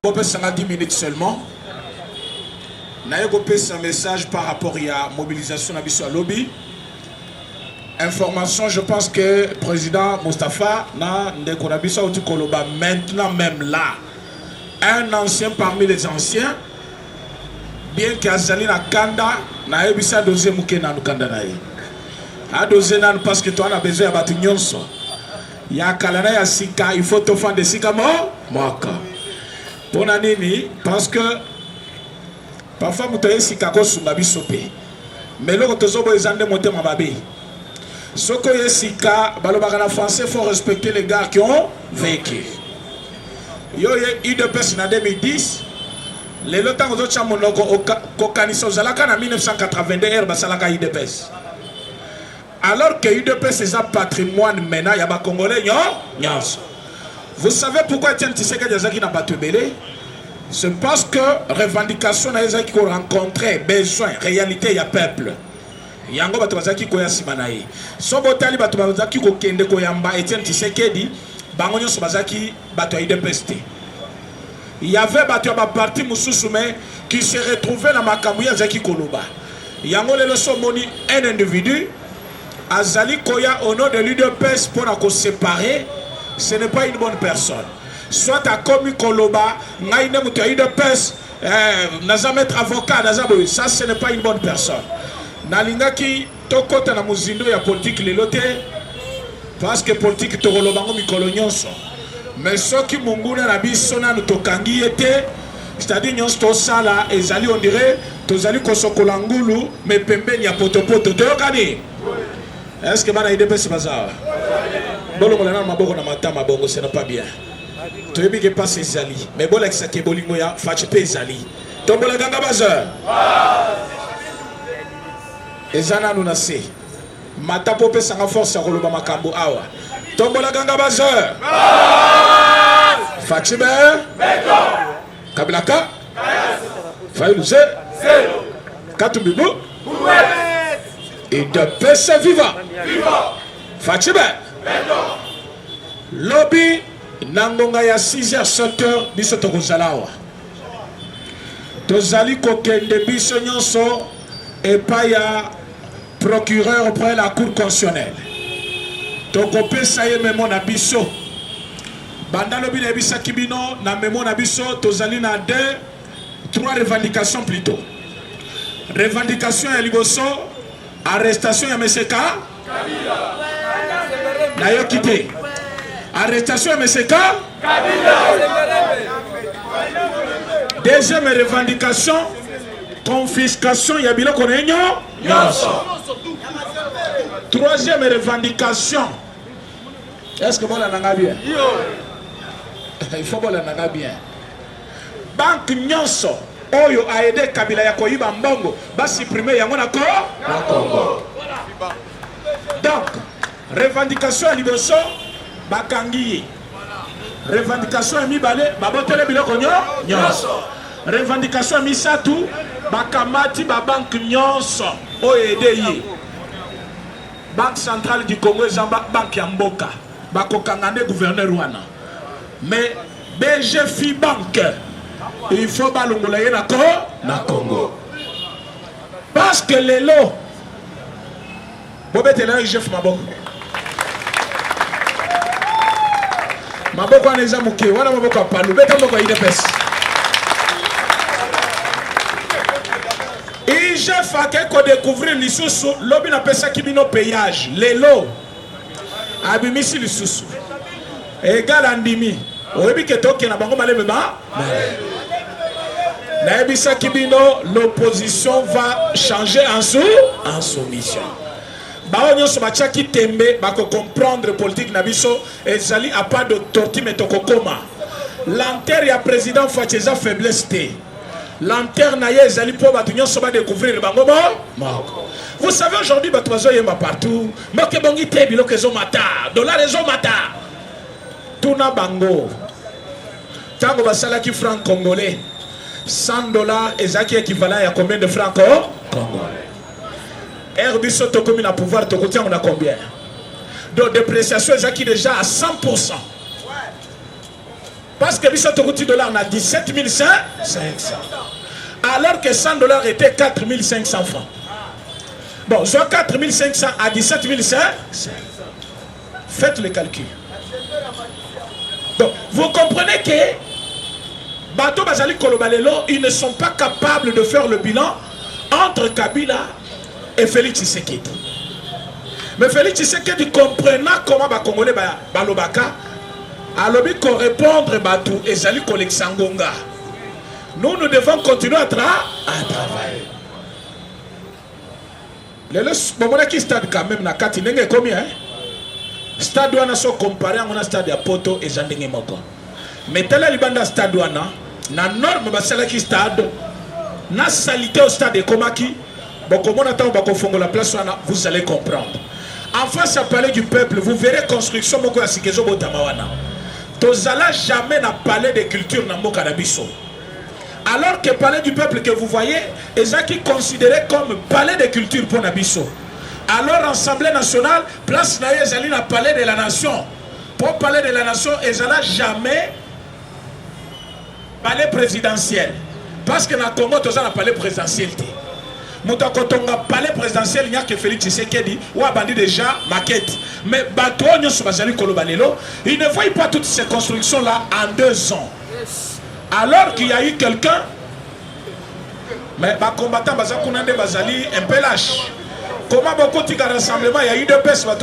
10 minutes seulement. Naye un message par rapport à la mobilisation à lobby. Information, je pense que le président Moustapha maintenant même là, un ancien parmi les anciens, bien qu'Azali na Kanda, na ebisa dosé mouké na Kanda na ye. A dosé nan parce que toi on a besoin de battre nyonso. Ya kalana ya sika, il faut te faire des sika moka. Pour nini parce que parfois moutoye sika ko sunga bisope. Mais loko tozobo ezande monter mababe. Soko ye sika balobaka na français, faut respecter les gars qui ont vécu. Yo ye UDPS na 2010. Les lotins aux autres monoko kokaniso zalaka na 1982 basalaka UDPS. Alors que UDPS c'est un patrimoine maintenant ya ba congolais nyonso. Vous savez pourquoi Etienne Tshisekedi Yazaki n'a pas tebelé? C'est parce que revendication na Yazaki ko rencontrer besoin, réalité ya peuple. Yango bato bazaki ko ya simanaye. So botali bato bazaki ko kende ko yamba Etienne Tshisekedi bango nyonso bazaki bato ya UDPS. Il y avait battu à parti Moussoussoumé qui se retrouvait dans Makamouya Zaki Koloba. Yango le somoni un individu Azali Koya au nom de l'UDPS pour nous séparer, ce n'est pas une bonne personne. Soit à commis Koloba, Naïne Mouta UDPS, Naza mettre avocat, ça ce n'est pas une bonne personne. Nalingaki Tokota na Muzindo ya politique les loté parce que politique Tokolobango Mikolonyonso. Mais ce qui munguna na biso na tokangi était, c'est-à-dire nyonso to sala ezali on dirait tozali kosokola ngulu mais pembeni ya potopoto toyokani. Est-ce que bana UDPS baza? Bolongo na maboko na matama bongo ce n'est pas bien. Toyebi ke passe ezali mais bola ki sake bolingo ya fache pe ezali. Tombola ganga baza. Ezana nuna se. Mata pope sanga force ya koloba makambo awa. Tombola ganga baza. Fachibe Kabilaka Faïlouze Katumbibu et de PSC Viva Fachibe Lobby Nangonga ya 6h 7h biso tokozalawa tozali kokende biso nyonso epai ya procureur auprès la cour constitutionnelle tokopesa ye memo na biso banda lobi na bisa kibino na memo na biso tozali na 3 revendications plutôt. Revendication ya liboso arrestation ya meseka Kabila na yo kité. Arrestation ya meseka Kabila. Deuxième revendication confiscation ya biloko na nyonso. Troisième revendication. Est-ce que bon la bien? Il faut bon la bien. Banque nyonso oyo a aidé Kabila ya koyiba mbongo ba supprimer yango na Congo. Donc revendication ya liboso bakangi. Revendication ya mibale babotele biloko nyonso. Revendication ya misatu bakamati ba banque nyonso oyo aidé yi. Banque centrale du Congo est banque ya mboka. Bakokangane gouverneur wana. Mais BGFI Bank, il faut balongolaye na Congo. Parce que les lots, Bobete là, Jeff Maboko. Maboko aneza muke, wana Maboko apalu, beta Maboko UDPS. Et Jeff a qu'à découvrir l'issue, l'objet n'a pas ça qui bino payage, les lots. Abimisi lisusu égal andimi oyebi ke toke na bango maleme ba na ebisa kibino l'opposition va changer en soumission ba onyo so bachaki tembe bako comprendre politique na biso ezali a pas de torti metokokoma l'antenne ya président Fatieza faiblesse té l'antenne na ye ezali po batu nyonso ba découvrir bango moko. Vous savez aujourd'hui, il y a partout. Mais que bon, il y a des dollars, tout na bango. Tango basala ki franc congolais. $100 est équivalent à combien de francs congolais? Herbiso to comme na pouvoir to côté on a combien? Donc dépréciation est déjà à 100%. Parce que $17 a 17 500. Alors que $100 était 4 500 francs. Bon, soit 4 500 à 17 500. Faites le calcul. Donc, vous comprenez que Bato Bazali Kolobalelo, ils ne sont pas capables de faire le bilan entre Kabila et Félix Tshisekedi. Mais Félix Tshisekedi comprenant comment les Congolais balobaka, alors il faut répondre Batou et Zali Koleksangonga. Nous devons continuer à travailler. Le moment qui stade quand même na kati nenge combien? Stade wana so comparé à mon stade à Poto et Zandenge Moko. Mais tel libanda stade wana na norme basala ki stade na salité au stade et komaki boko mona ta bako fongo la place wana, vous allez comprendre. En face à palais du peuple, vous verrez construction moko ya sikezo botama wana. Tozala jamais na palais de culture na mboka na biso. Alors que palais du peuple que vous voyez, est qui considéré comme palais de culture pour Nabiso. Alors Assemblée nationale, place naïe na palais de la nation. Pour palais de la nation, ezala jamais palais présidentiel. Parce que na Congo, tous na palais présidentiel. Mouta kotonga palais présidentiel, il n'y a que Félix Tshisekedi ou a bandit déjà maquette. Mais bateau sur Bazali Kolobalelo, il ne voit pas toutes ces constructions là en 2 ans. Alors qu'il y a eu quelqu'un, mais les combattants Bazali un peu lâche. Comment beaucoup de rassemblements, il y a eu 2 personnes,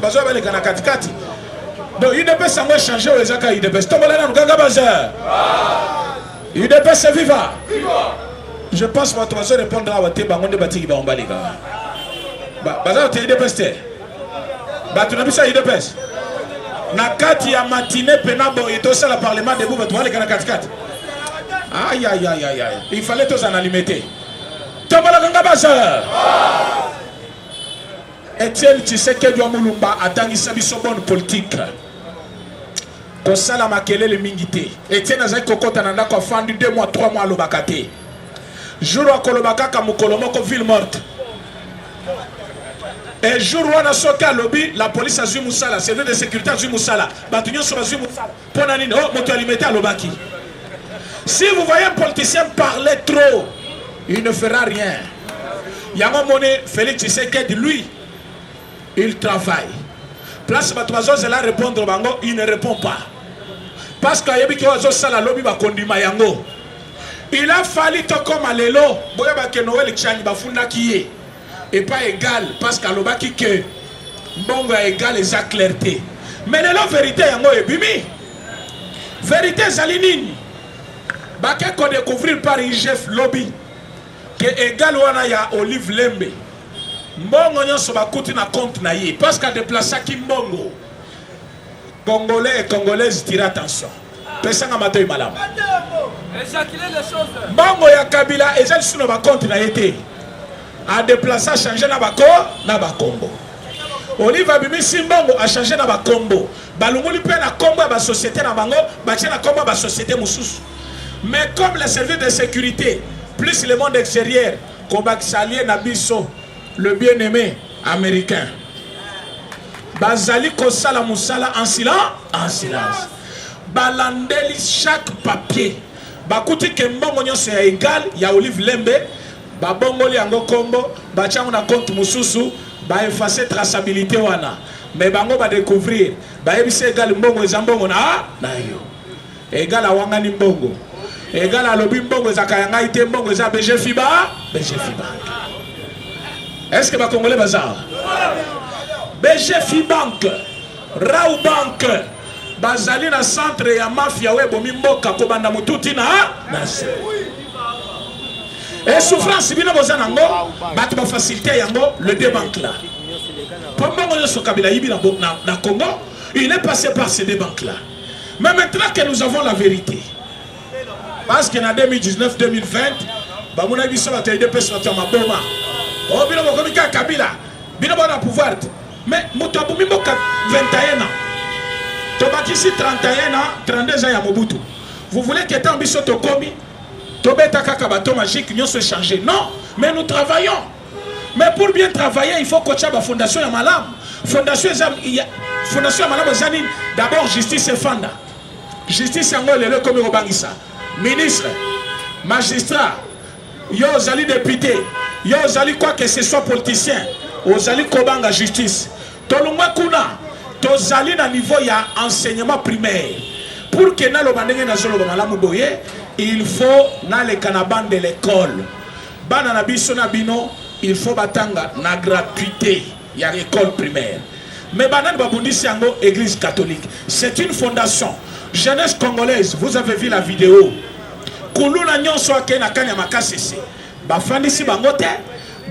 donc une personne a changé aux Zaka UDPS. UDPS est vivant. Je pense que tu vas répondre à votre bangon de bâti qui va en bas les gars. Bazar, tu es UDPS. Tu n'as plus ça UDPS. Nakati ya matinée penabo et tout ça le parlement debout va trouver les gars 4. Aïe aïe aïe aïe aïe. Il fallait tous en alimenter. Tomala ganga bazar. Etienne Tshisekedi Mulumba atangisa biso bonne politique. Kosala makelele mingité. Etienne azaki kokota na ndako afandi 2 mois 3 mois lobakate. Jour wa kolobaka ka mukolomoko ville morte. Et jour wana soka lobby la police a zui musala, service de sécurité a zui musala. Batunyo so zui musala. Pona nini oh moto alimete a lobaki. Si vous voyez un politicien parler trop, il ne fera rien. Yango Moné, Félix Tshisekedi, lui, il travaille. Place Batoazo, c'est là répondre bango, il ne répond pas. Parce qu'il y a des gens qui ont lobby bakondima yango. Il a fallu tout comme à l'élo, boya ba Noël Tchani bafunda qui et pas égal parce qu'à l'obaki que bongo égal et sa clarté. Mais la vérité yango est bimi. Vérité zalinini. Baké qu'on découvrir par IGF lobby que égal wana ya Olive Lembe. Mbongo nyonso bakuti na compte na ye parce qu'à déplacer ki mbongo. Congolais et Congolaises tirent attention. Pesanga matoy malam. Mbongo ya Kabila ezali sur ba compte na yete. A déplacer changer na bako na bakombo. Olive abimi simbongo a changer na bakombo. Balunguli pe na kombo ba société na bango, ba tia na kombo ba société mususu. Mais comme les services de sécurité, plus le monde extérieur, Kobak Salier Nabiso, le bien-aimé américain. Bazali Kosala Moussala en silence. Balandeli chaque papier. Bakuti Kembongo Nyonso ya égal, ya Olive Lembe, Babongoli Ango Kombo, Bachango na compte Mususu, ba effacer traçabilité wana. Mais bango ba découvrir, ba ebise égal Mbongo ezambongo na yo. Égal a Wangani Mbongo. Égal à l'obim bongo zakayanga ite bongo za BG Fiba. Est-ce que va Congolais bazar? BG Fibank, Rau Bank, bazali na centre ya mafia we bomi mboka ko banda mututi na et souffrance bino bozana ngo batu ba facilité yango le débank là. Pombo yo so Kabila yibi na Congo, il est passé par ces deux banques là. Mais maintenant que nous avons la vérité, parce qu'en 2019-2020, on a vu ça, on a eu des personnes qui ont été boma. Oh, bien, on a vu Kabila. Bien, on a pouvoir. Mais, on a vu 21 ans. Tobaki ici 31 ans, 32 ans, il y a Mobutu. Vous voulez que tant biso tokomi, tobeta kaka bateau magique, nous se changer. Non, mais nous travaillons. Mais pour bien travailler, il faut que tu aies la fondation ya malam. Fondation ya malam, d'abord justice et fanda. justice yango lelo comme robangisa ministre magistrat yo ozali député yo ozali quoi que ce soit politicien ozali kobanga justice tolungwa kuna tozali na niveau ya enseignement primaire pour que na loba ndenge nazoloba malamu boye il faut na le kanaban de l'école bana na biso na bino il faut batanga na gratuité ya l'école primaire mais banane babundisi yango église catholique c'est une fondation jeunesse congolaise vous avez vu la vidéo kuluna nyonso akena kanya makasese bafandisi bango te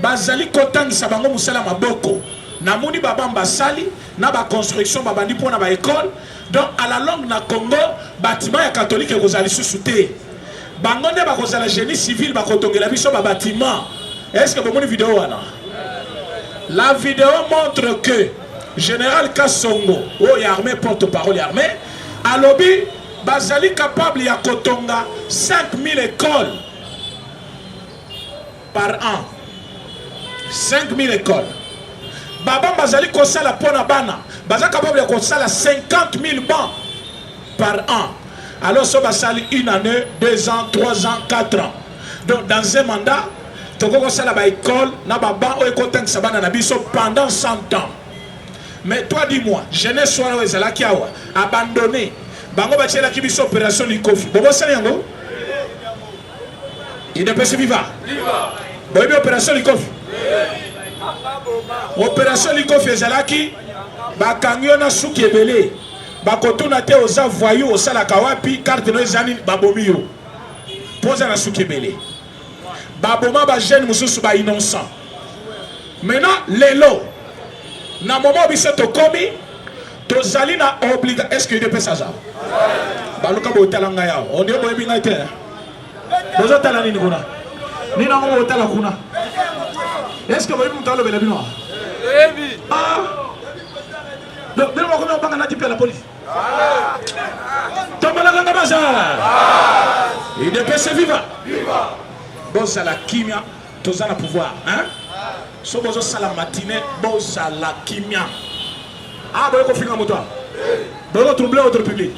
bazali kotangisa bango musala maboko namoni babamba sali na ba construction babandi pona ba école donc à la longue na Congo bâtiment ya catholique ekozali susute bango nde bakozala génie civil bakotongela biso ba bâtiment. Est-ce que vous avez une vidéo wana? La vidéo montre que général Kassongo ou armée porte-parole armée à lobby bazali capable ya kotonga 5000 écoles par an. 5000 écoles. Baba bazali kosala pona bana bazali capable ya kosala 50 000 bancs par an. Alors ça basali une année, 2 ans, 3 ans, 4 ans. Donc dans un mandat toko kosala ba école na ba banc o ekotang sabana na biso pendant 100 ans. Mais toi dis-moi, jeunesse soir o ezala ki awa abandonné bango ba tshela ki biso opération Likofi. Bobo sala yango? Il ne peut se vivre. Bobo opération Likofi. Opération Likofi ezala ki ba kangyo na suki ebele. Ba kotuna te oza voyou osala kawapi carte no ezani babomi yo. Posa na suki ebele. Baboma ba jeune mususu ba innocent. Maintenant lelo na moment biso to komi to zali na obliga est-ce que il peut ça ça baluka bo talanga ya on dit boy binga te bozo tala nini kuna ni na ngo tala kuna est-ce que boy mutalo bela bino ah donc bino ko banga na tipe la police tomala nganga baza il peut se vivre boza la kimia toza na pouvoir hein so bozo sala matinée boza la kimia ah boyo ko finga moto boyo troubler votre public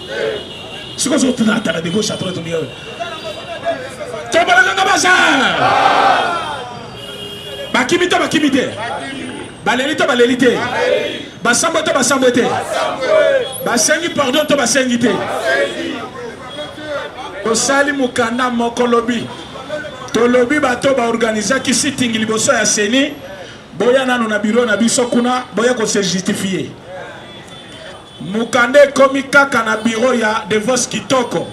si ko so tuna tala de gauche à droite milieu tomala nganga baza bakimite balelite basambote basengi pardon to basengi te osali mukanda mokolobi to lobi bato ba organiser ki sitting liboso ya seni boya nanu na bureau na biso kuna boya ko se justifier mukande komi kaka na bureau ya Devos Kitoko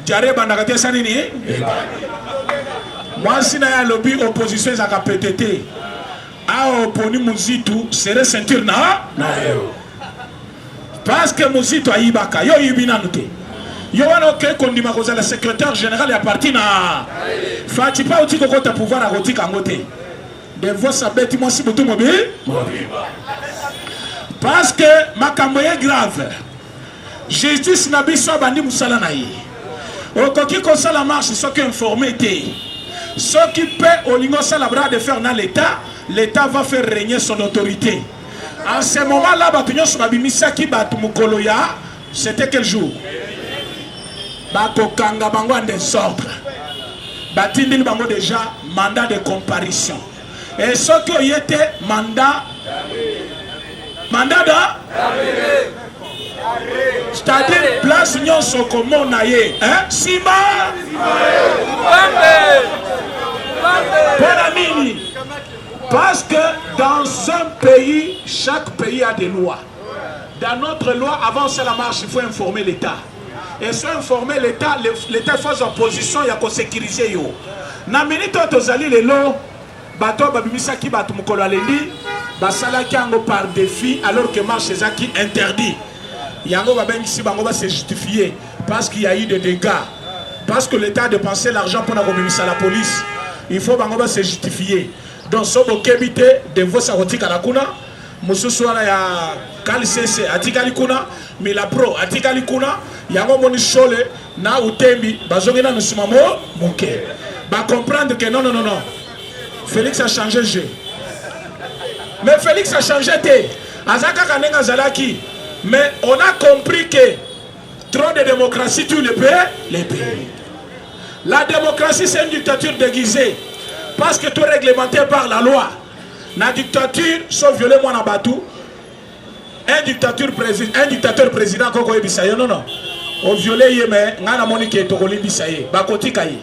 jare bandaka te sanini moi sina ya lobi opposition za ka PTT a oponi muzitu sere ceinture na parce que muzitu ayibaka yo yibina nute yo wana ke kondima ko la secrétaire général ya parti na fati pa otiko kota pouvoir à rotika ngote de vos sabeti moi si butu mobi parce que makambo est grave justice na biso bandi musala na yi okoki ko sala marche so que informé te ce qui peut au lingo sala bras de faire dans l'état va faire régner son autorité en ce moment là batunyo so babimisa ki batu mukolo ya c'était quel jour bakokanga bango en désordre batindini bango déjà mandat de comparution et ce qui y était mandat c'est-à-dire place nyonso komona ye hein simba pour amini parce que dans un pays chaque pays a des lois. Dans notre loi avant c'est la marche il faut informer l'État. Et soit informer l'État, l'État fait opposition, il y a qu'on sécuriser yo. Na minute tozali lelo, bato babimisa ki bato mukolo alendi, basala ki ango par défi alors que marche ça qui interdit. Yango ba bengisi bango ba se justifier parce qu'il y a eu des dégâts. Parce que l'État a dépensé l'argent pour na la police. Il faut bango ba se justifier. Donc sobo kebite de vos sarotika la kuna, mususu wana ya Kalisese atikali kuna Mila Pro atikali kuna yango moni shole na utembi bazongi na nusumamo moke ba comprendre que non Félix a changé le jeu mais Félix a changé te azaka kanenga zalaki mais on a compris que Trop de démocratie tue les pays. La démocratie, c'est une dictature déguisée. Parce que tout est réglementé par la loi. La dictature, sauf violer moi en batou. Un dictateur président, non, non. On violé yémen, on a monique et togoli bisaye, bakoti kaye.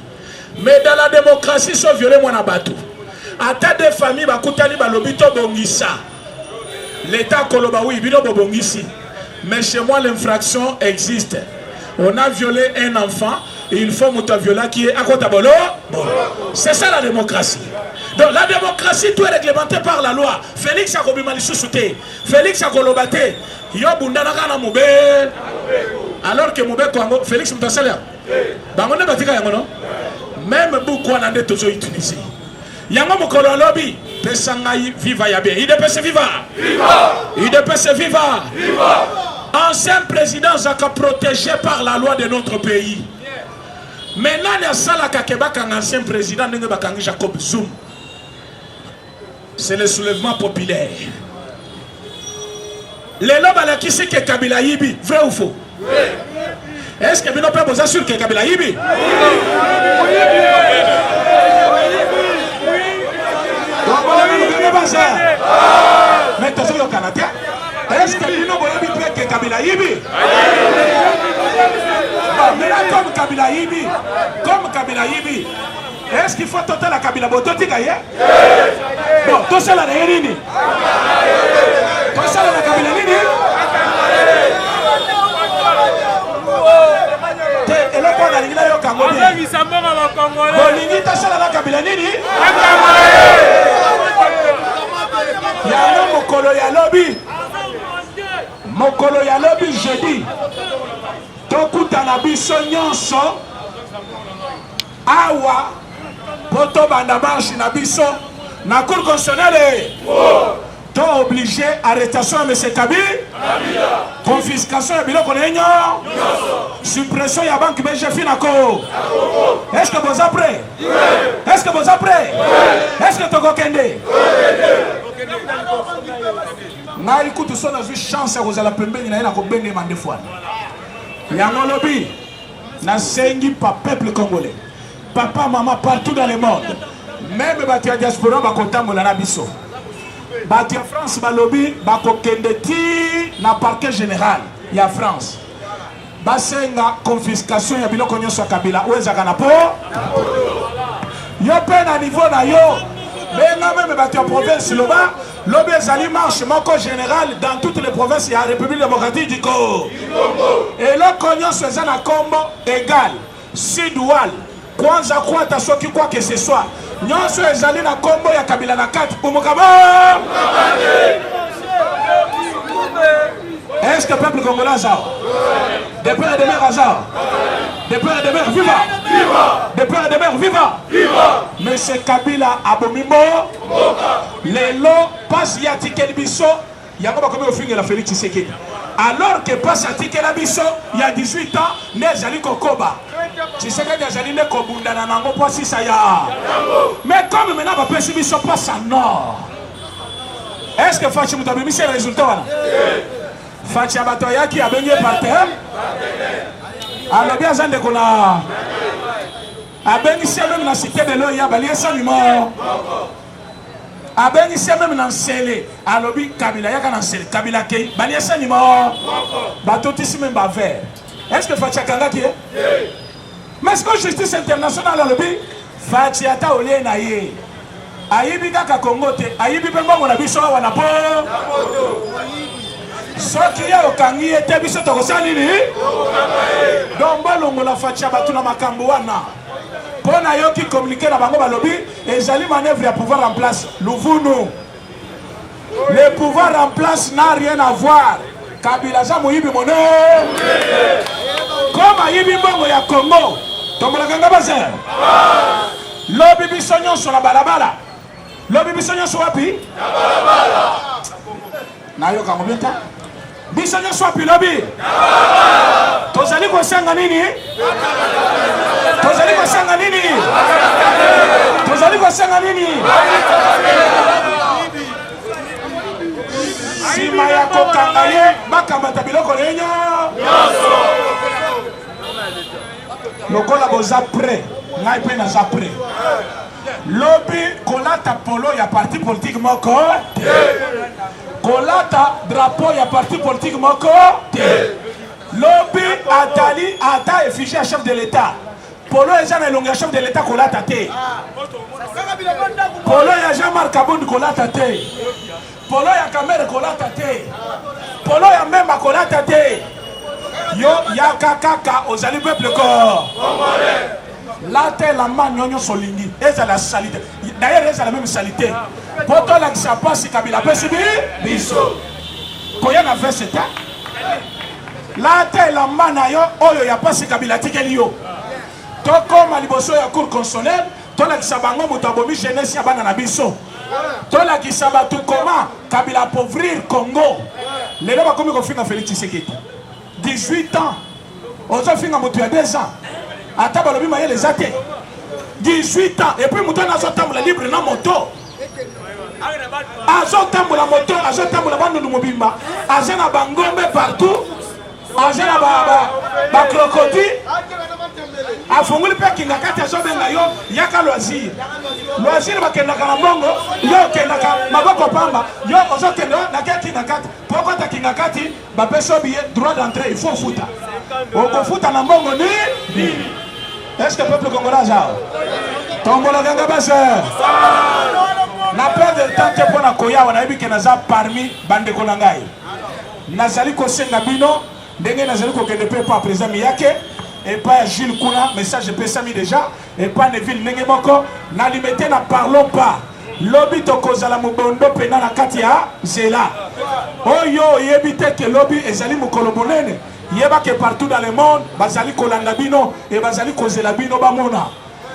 Mais dans la démocratie, sauf violer moi en batou. À tas de familles, bakutani balobito bongisa. L'État koloba oui, bino bongisi. Mais chez moi, l'infraction existe. On a violé un enfant. Et il faut que viola qui est à côté de c'est ça la démocratie. Donc la démocratie, tout est réglementé par la loi. Félix a commis souté. Félix a colobate. Yo bundana kana moube. Alors que moube Congo, Félix Mutasalia. Bango ne batika yango non. Même beaucoup en ande toujours utilisé. Yango mokolo lobby. Pesangai viva yabe. Il dépêche viva. Viva. Il dépêche viva. Viva. Ancien président Zaka protégé par la loi de notre pays. Maintenant, il y a ça un ancien président Jacob Zoum. C'est le soulèvement populaire. Les lobes qui c'est que Kabila Yibi, vrai ou faux? Oui. Est-ce que nous pouvons vous assurer que Kabila Yibi? Oui. Mais tu es au Canada. Est-ce que nous pouvons dire que Kabila Yibi? Mais là, comme Kabila Yibi, est-ce qu'il faut tenter la Kabila Bototi Gaye? Bon, tout ça la Nini. Tout ça la Kabila Nini. Et là, on a l'Ingla yo Congolais. Bon, l'Ingla, tout ça la Kabila Nini. Il y a un mokolo ya lobby. Mokolo ya lobby jeudi. Tokuta na biso nyonso awa poto banda marche na biso na cour constitutionnelle to obligé arrestation de M. Kabila, confiscation ya biloko na enyo, suppression ya banque BG Finaco. Est-ce que vous êtes prêts? Est-ce que vous êtes prêts? Est-ce que tu kende? Na ikutu so na chance vous allez pembeni na ina ko bende mande fois. Yango lobi na sengi pa peuple congolais. Papa, maman partout dans le monde. Même batia diaspora bakotambola na biso. Batia France balobi bakokende ti na parquet général ya France. Basenga confiscation ya biloko nyonso Kabila oezaka na po. Yo pe na niveau na yo. Benga même batia province loba. Lobby ezali marche moko général dans toutes les provinces de la République démocratique du Congo. Et le cognon se zana na combo égal. Sud-Oual. Kwanza kwata soki quoi que ce soit. Nyonso ezali na combo ya Kabila na 4. Umukabo. Est-ce que le peuple congolais a ça? Des pères et des mères a ça? Des pères et des mères, viva! Viva! Des pères et des mères, viva! Viva! Monsieur Kabila Abomimo, les lots passent y a ticket biso, il y a pas comme au fin de la Félix Tshisekedi. Alors que passe à ticket la biso, il y a 18 ans, n'est Jali Kokoba. Tshisekedi a Jali Kobunda Nanango, pas si ça y a. Mais comme maintenant, on va passer biso passe à nord. Est-ce que Fachi Moutabimi c'est le résultat? Fachi Abatoya qui a baigné par terre. Alors bien Zande qu'on a béni même dans la cité de l'Oya, Balia Sanimo. A béni même dans le Sélé. Alors bien Kabila, Yaka dans le Sélé. Kabila Kei, Balia Sanimo. Batotissime même vert. Est-ce que Fachi Kanga qui est? Mais est-ce que justice internationale a le but? Fachi Ata Olé Naye. Ayibi Kaka Congo te. Ayibi Pemba on a biso wana po. Soki ya okangi ete biso tokosali ni donc balongo la fatia batuna makambo wana pona yo ki communiquer na bango balobi ezali manœuvre ya pouvoir en place Louvunu. Le pouvoir en place n'a rien à voir. Kabila za moyibi mono comme ayibi mbongo ya Congo tombola kanga bazer lobi biso nyonso na balabala lobi biso nyonso wapi na balabala na yo kango bienta biso nyonso wapi lobi tozali kosenga nini tozali kosenga nini tozali kosenga nini sima ya kokanga ye bakambata biloko lenyo nyonso lokola boza prêt ngai pe naza prêt lobi kolata polo ya parti politique moko kolata drapeau ya parti politique moko lobi atali ata effigie à chef de l'état polo eza na elongo ya chef de l'état kolata te polo ya Jean-Marc Kabound kolata te polo ya Kamere kolata te polo ya Memba kolata te yo yaka kaka ozali peuple ko là te la main nyonyo solingi eza la salité d'ailleurs eza la même salité poto la qui ça passe Kabila pesi biso koya na verset là te la main na yo oyo ya passe Kabila tikeli yo to koma liboso ya cour constitutionnelle to la qui ça bango moto abomi jeunesse ya bana na biso to la qui ça batu comment Kabila appauvrir Congo lelo bakomi ko finga Félix Tshisekedi 18 ans ozo finga moto ya 2 ans ata balobi maye les athées 18 ans et puis moto nazo tambola libre na moto azo tambola moto azo tambola bandu mobimba azo na bangombe partout azo na ba crocodile afunguli pe kinga kati azo benga yo yaka loisir bakendaka na mbongo yo kendaka maboko pamba yo ozo kende na kinga kati poko ta kinga kati bapeso billet droit d'entrée il faut futa okofuta na mbongo ni est-ce que le peuple congolais a tombola ganga base na perdre temps te pona koya wana yebi ke naza parmi bande ko nangai nazali ko senga bino ndenge nazali ko kende pe pa président Miyake et pas Gilles Kuna message pe sami déjà et pas Neville ndenge moko na limité na parlons pas lobby to kozala mubondo pena na kati ya zela oyo yebi te ke lobby ezali mukolo monene yeba que partout dans le monde bazali kolanda bino et bazali kozela bino bamona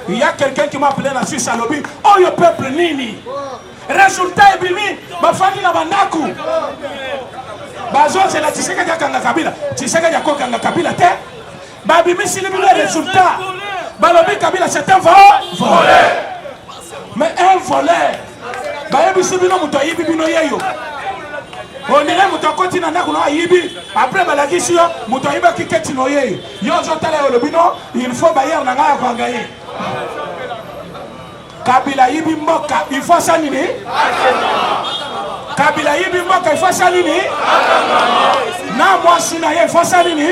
il y a quelqu'un qui m'a appelé la Suisse à lobby oh yo peuple nini résultat ebimi bafandi na bandaku bazo c'est la Tshisekedi kanga Kabila Tshisekedi akokanga Kabila te babimi sili bino résultat balobi Kabila c'est un voleur mais un voleur bayebi sibino muto yibi bino yeyo on dirait que tu continues à yibi après balagisi yo muto yiba kiketi no ye yo zotala yo lobino il faut bayer na ngaya kwa ngaye Kabila yibi mboka il faut ça nini Kabila yibi mboka il faut ça nini na mwasi na ye il faut ça nini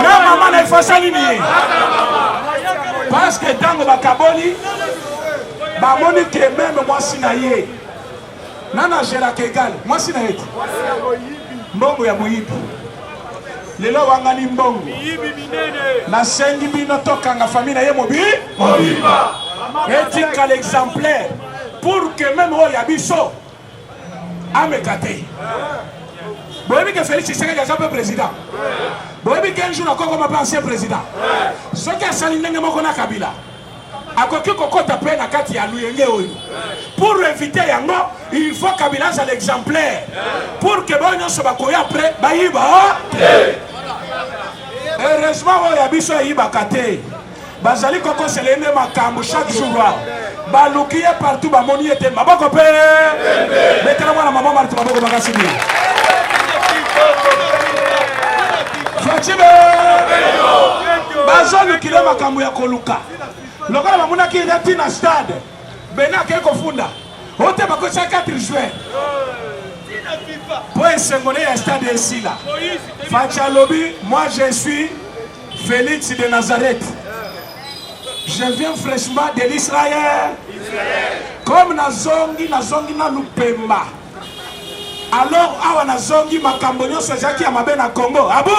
na mama na il faut ça nini parce que tango bakaboli bamoni que même mwasi na ye nana gera kegal mwasi na yetu mbongo ya muyibi lelo wangani mbongo na sengi bino tokanga famille na ye mobiba etika l'exemplaire pour que même oya biso amekate boyebi que Félix Tshisekedi aza pe président boyebi qu'un jour akoko ma ancien président soki asali ndenge moko na Kabila akoki kokota pe na kati ya luyenge oyo pour éviter yango il faut Kabila za l'exemplaire pour que bon nyonso bakoya après bayiba heureusement oyo ya biso ayibaka te bazali koko selende makambo chaque jour baluki ye partout bamoni ete maboko pe betela mwana mama martu maboko bakasibi Fatima bazolukile makambo ya koluka lokola bamonaki eti na stade bena ke kofunda ote bakosa 4 juin po esengone ya stade esila Facha lobi moi je suis Félix de Nazareth je viens fraîchement de l'Israël comme nazongi na lupemba alors awa nazongi makambo nyonso ezaki ya mabe na Congo abu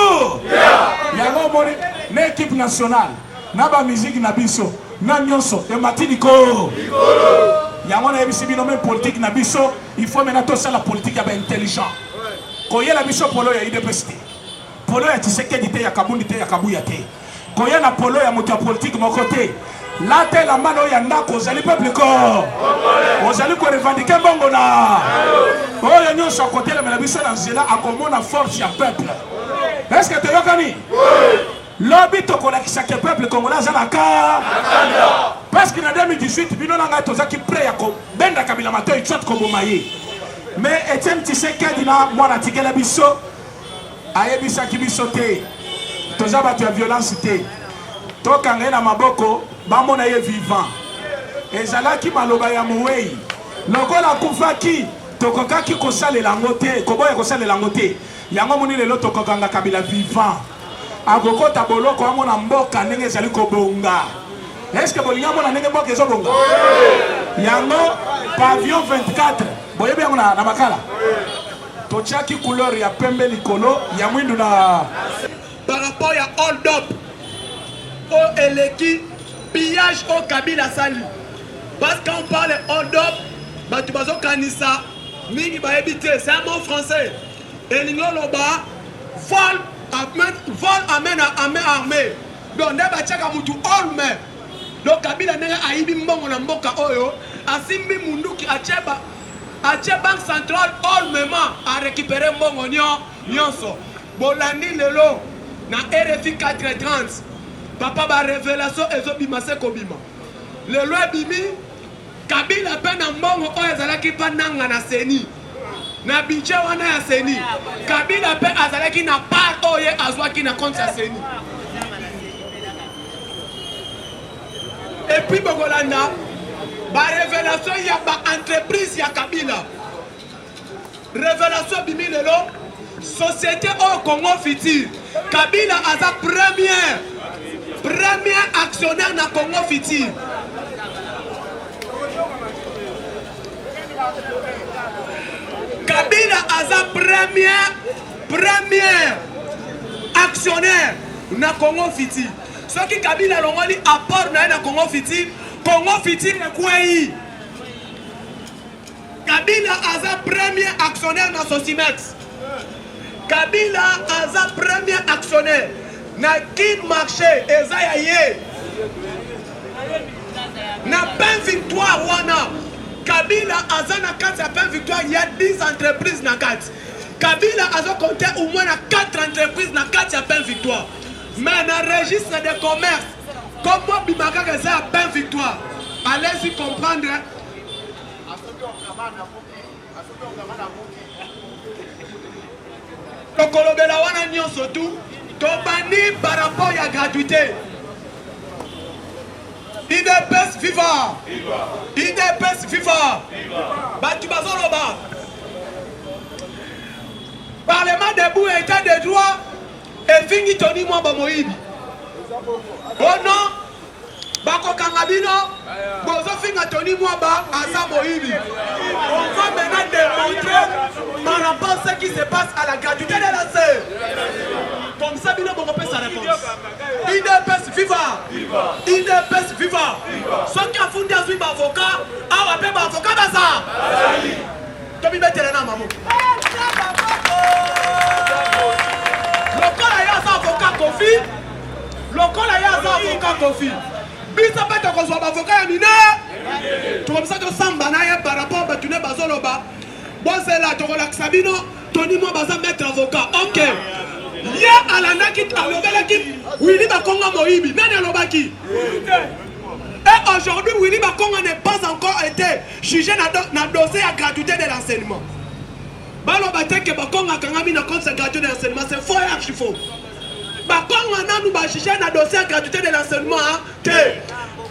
yango moni na équipe nationale na ba musique na biso na nyonso e matini ko yango na ebisi bino même politique na biso il faut maintenant tout ça la politique ya ba intelligent koyela biso polo ya IDPS polo ya Tshisekedi te ya Kabundi te ya Kabuya te koyela polo ya moto ya politique moko te la te la mano ya ndako ozali peuple ko ozali ko revendiquer bongo na oyo nyonso akotela mela biso na nzela akomona force ya peuple est-ce que toyokani lobby tokolakisa ke peuple congolais azalaka parce que na 2018 bino na ngai tozaki prêt ya kobenda Kabila matoi tshot koboma ye mais Etienne Tshisekedi na mwana tikela biso ayebisaki biso te toza bato ya violence te tokanga na maboko bamona ye vivant ezalaki maloba ya Moei lokola kufaki tokokaki kosalela yango te koboya kosalela yango te yango moni lelo tokokanga Kabila vivant akokota boloko amona mboka ndenge ezali kobonga. Est-ce que bolinga mona ndenge mboka ezobonga? Yango pavillon 24 boyebi yango na makala tochaki couleur ya pembe likolo ya mwindu na par rapport à hold up au eleki pillage au Kabila sali parce qu'on parle hold up batu bazo kanisa mingi ba habité c'est un mot français et l'ingoloba vol amène armée donc ne ba tchaka mutu olme donc Kabila nenge aibi mbongo na mboka oyo asimbi munduki acheba banque centrale olmema a récupéré mbongo nyonso bolandi lelo na RFI 430 papa ba révélation ezobima se kobima lelo ebimi Kabila pe na mbongo oyo ezalaki pa nanga na seni na budget wana ya seni Kabila pe azalaki na part oyo azwaki na compte ya seni et puis bogolanda ba révélation ya ba entreprise ya Kabila révélation bimi lelo société au Congo Futur Kabila aza premier actionnaire na Congo Futur Kabila aza premier actionnaire na Congo Futur soki Kabila longoli apport na Congo Futur ekwei Kabila aza premier actionnaire na Sosimex Kabila aza premier actionnaire na Kin Marché eza ya ye na Pain Victoire wana Kabila aza na kati ya Pain Victoire il y a 10 entreprises na kati Kabila aza compté au moins na 4 entreprises na kati ya Pain Victoire mais na registre de commerce comment bimaka que c'est à Pain Victoire allez-y comprendre tokolobela wana nyonso tu tobani par rapport ya gratuité IDPS viva IDPS viva batu bazoloba parlement debout état de droit et fingi Tony Mwamba Moïbi oh non bako kangabino bozo finga Tony Mwamba asa Moïbi on va maintenant démontrer par rapport à ce qui se passe à la gratuité de la CE comme ça bino bon sa réponse IDPS viva IDPS viva ceux qui a fondé un avocat awa pe avocat baza tobi mettre na maman lokola ya za avocat Kofi lokola ya za avocat Kofi bisa pete kozwa avocat ya mine to comme ça to samba na ye par rapport ba tune bazoloba bozela to kolakisa bino Tony Mwamba baza mettre avocat OK ye alandaki alobelaki Willy Bakonga Moïbi nani alobaki et aujourd'hui Willy Bakonga n'est pas encore été jugé na dossier à gratuité de l'enseignement baloba te que Bakonga kangami na compte gratuité de l'enseignement c'est faux et archi faux Bakonga nanu ba jugé na dossier à gratuité de l'enseignement te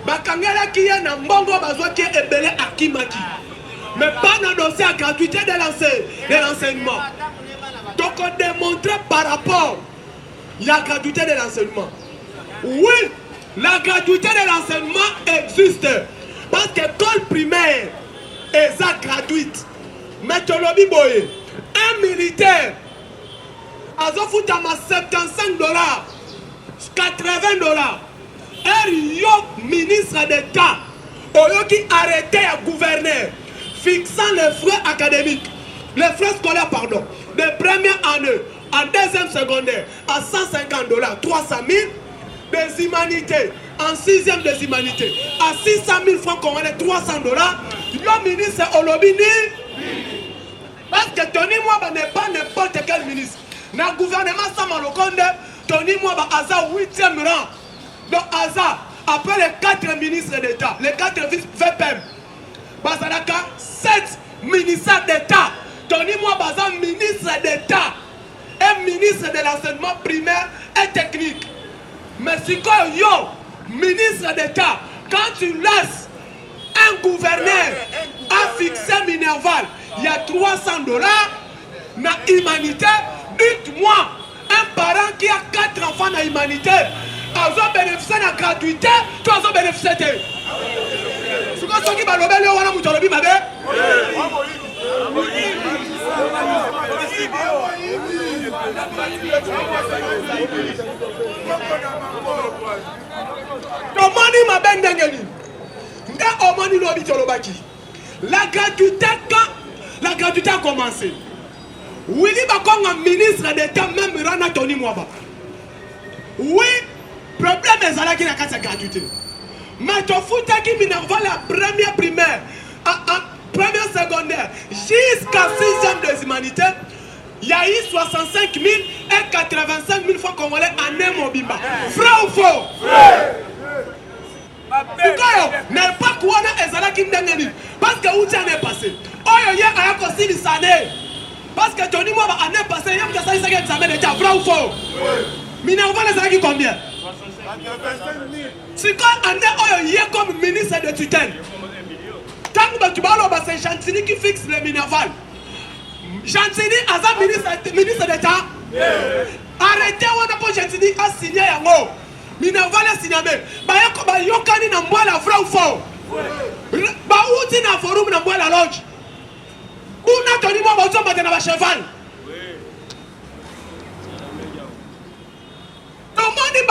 bakangela ki ye na mbongo bazwa ki ebele akimaki mais pas na dossier à gratuité de l'enseignement donc on démontre par rapport à la gratuité de l'enseignement. Oui, la gratuité de l'enseignement existe. Parce que l'école primaire est gratuite. Mais tu l'as dit, un militaire a foutu à $75, $80. Un ministre d'État qui arrêté un gouverneur fixant les frais académiques, les frais scolaires, pardon, de première année, en deuxième secondaire, à $150, 300 000, des humanités, en sixième des humanités, à 600 000 francs congolais, $300, le ministre Olobini, parce que Tony Mwamba n'est pas n'importe quel ministre. Dans le gouvernement Samalokonde, Tony Mwamba a 8e rang. Donc, Aza, après les 4 ministres d'État, les 4 vice-VPM, Bazalaka, 7 ministères d'État. Tony Mwamba est ministre d'État et ministre de l'enseignement primaire et technique. Mais si yo, ministre d'État, quand tu laisses un gouverneur à fixer Minerval, il y a $300 na humanité. Dites-moi, un parent qui a 4 enfants na humanité, a bénéficié de la gratuité, tu as bénéficié de ce que qui va le faire, on a mouton le bimabé. Tomoni ma bendengeni. Nga omoni lo bitolobaki. La gratuité a commencé. Willy Bakonga, ministre d'État, même Rana Tony Mwaba. Oui, problème est là qui n'a qu'à sa gratuité. Mais tu fous qui Minerval la première primaire, première secondaire, jusqu'à 6e des humanités, il y a eu 65 000 et 85 000 francs congolais en un mobimba. Vrai ou faux? N'est pas quoi na qui m'dengeni parce que où tu en es passé. Oyo ye a aussi di sané parce que Tony moi année passée y'a ça ça examen d'État. Vrai ou faux? Minerval ezala qui combien? C'est quand année oyo ye comme ministre de tutelle. Tant que tu vas là c'est Chantini qui fixe le Minerval. Chantini as ministre d'État. Arrêtez on a pas Chantini a signé yango. Minerval a signé mais ba yokani na mbwala vrai ou faux? Ba uti na forum na mbwala lodge. Una Tony moi ba uzomba na ba cheval. Tomoni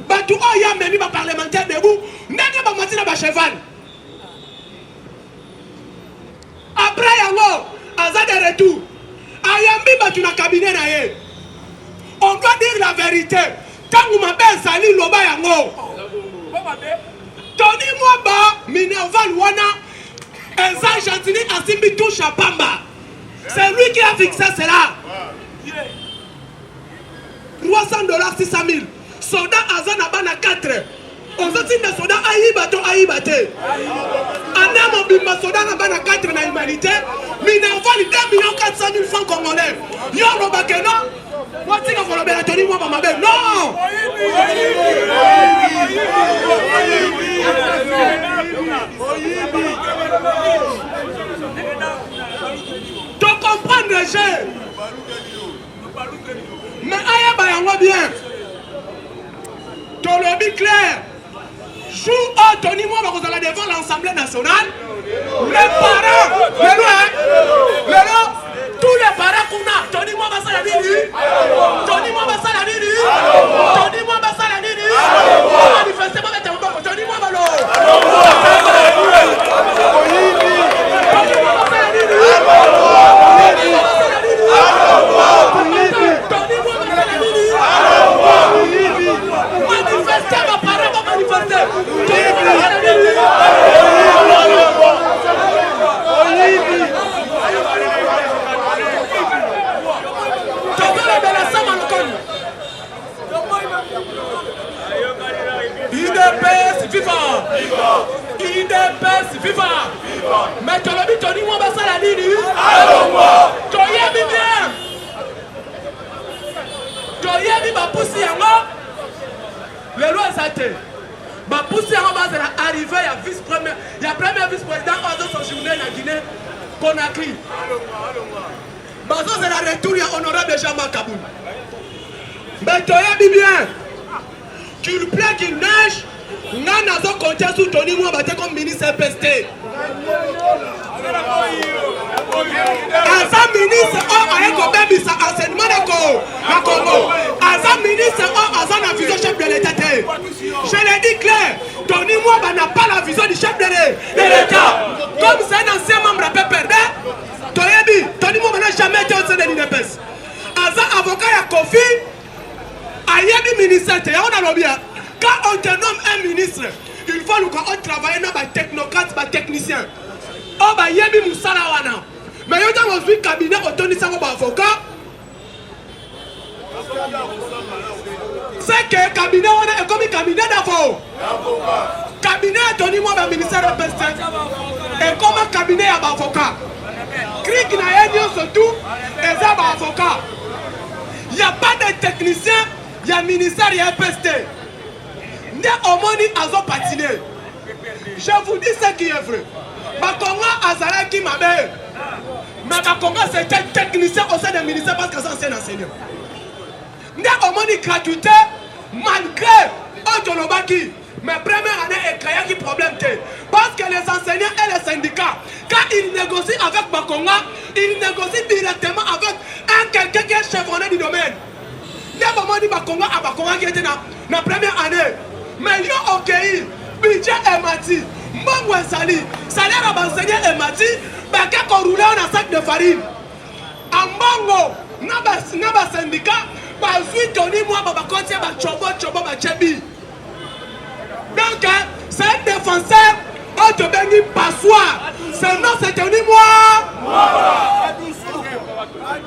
ba tu oya meni ba parlementaire debout, ndenge ba mati na ba cheval. Après yango aza de retour. Ayambi ba tu na cabinet na ye. On doit dire la vérité. Tangu mabe sali loba yango. Tony Mwaba Minerval wana Eza Chantini Asimbi touche à Pamba. C'est lui qui a fixé cela. $300, 600 000. Soda Azana Bana 4. On se dit que Soda Aïbate. Anam Bimba Soda Bana 4 na humanité. Minerval 2 400 000 francs congolais. Yoro Bakeno. Moi, tu vas faire Tony Mwaba Mabe. Non! Tu comprends le jeu? Mais aïe, bah, bien. Ton lobby clair. Joue au Tony Mwaba vous allez devant l'Assemblée nationale. Les parents, tous les parents qu'on a, Tony Mwaba Saladini, Tony Mwaba Saladini, Tony Mwaba Saladini, manifestez pas avec Tony Mwaba lo. Manifestez ma parole, manifestez. IDPS viva! IDPS viva! Mais tu as vu Tony Mwaba Saladini? Tu as vu bien? Tu as vu ma poussée yango? Le loi est ma poussée yango va arriver à vice-premier. Il y a premier vice-président qui a son journée en Guinée Conakry. C'est la retour à honorable Jean-Marc Kaboul. Mais tu as vu bien? Qu'il plaît, qu'il neige, nous avons compté sur Tony Mwaba comme ministre PST. Asa ministre a un enseignement à Congo. Asa ministre a la vision chef de l'État. Je l'ai dit clair, Tony Mwaba n'a pas la vision du chef de l'État. Comme c'est un ancien membre à PPRD, Tony Mwaba n'a jamais été au sein de l'INPS. Asa avocat à Kofi. Ayebi ministère, on a l'objet. Quand on te nomme un ministre, il faut nous travailler dans les technocrates, les techniciens. On va yebi Moussala wana. Mais il y a un cabinet autorisé comme avocat. C'est que le cabinet est comme un cabinet d'avocat. Cabinet Tony Mwaba ministère de PST. Et comme un cabinet d'avocat. Cric n'a rien surtout, et ça va avocat. Il n'y a pas de technicien. Il y a un ministère, il y a un PST. Nde omoni azo patiner. Je vous dis ce qui est vrai. Bakonga azalaki mabe. Mais Bakonga c'était technicien au sein du ministère parce que c'est ancien enseignant. Nde omoni gratuité malgré Otolobaki. Mais première année est créé qui problème. Parce que les enseignants et les syndicats, quand ils négocient avec Bakonga, ils négocient directement avec un quelqu'un qui est chevronné du domaine. Nde omoni Bakonga à Bakonga qui était dans la première année. Mais yo ok, budget est mati, mbongo sali, salaire à l'enseignant est mati, baka ko rouler on a sac de farine. Ambongo, naba syndicat, ba suite toni moi ba konti ba chobo ba chebi. Donc c'est un défenseur, on te bénit passoire. Son nom c'est toni moi.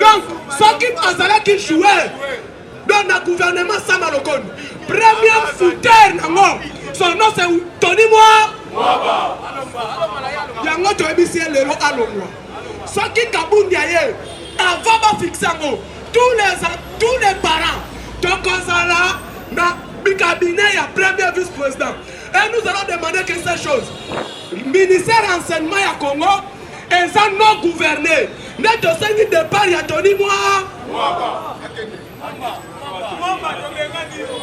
Donc ce qui azala qui jouait dans le gouvernement Samalokon. Premier fouteur nango. Son nom c'est Tony Moi. Yango to ebisi lelo alongwa. Ce qui kabundi aye avant ba fixer ngo. Tous les parents donc ozala na cabinet ya premier vice-président. Et nous allons demander que ces choses. Ministère enseignement ya Congo et ça non gouverné. Net dossier de départ ya Tony Moi.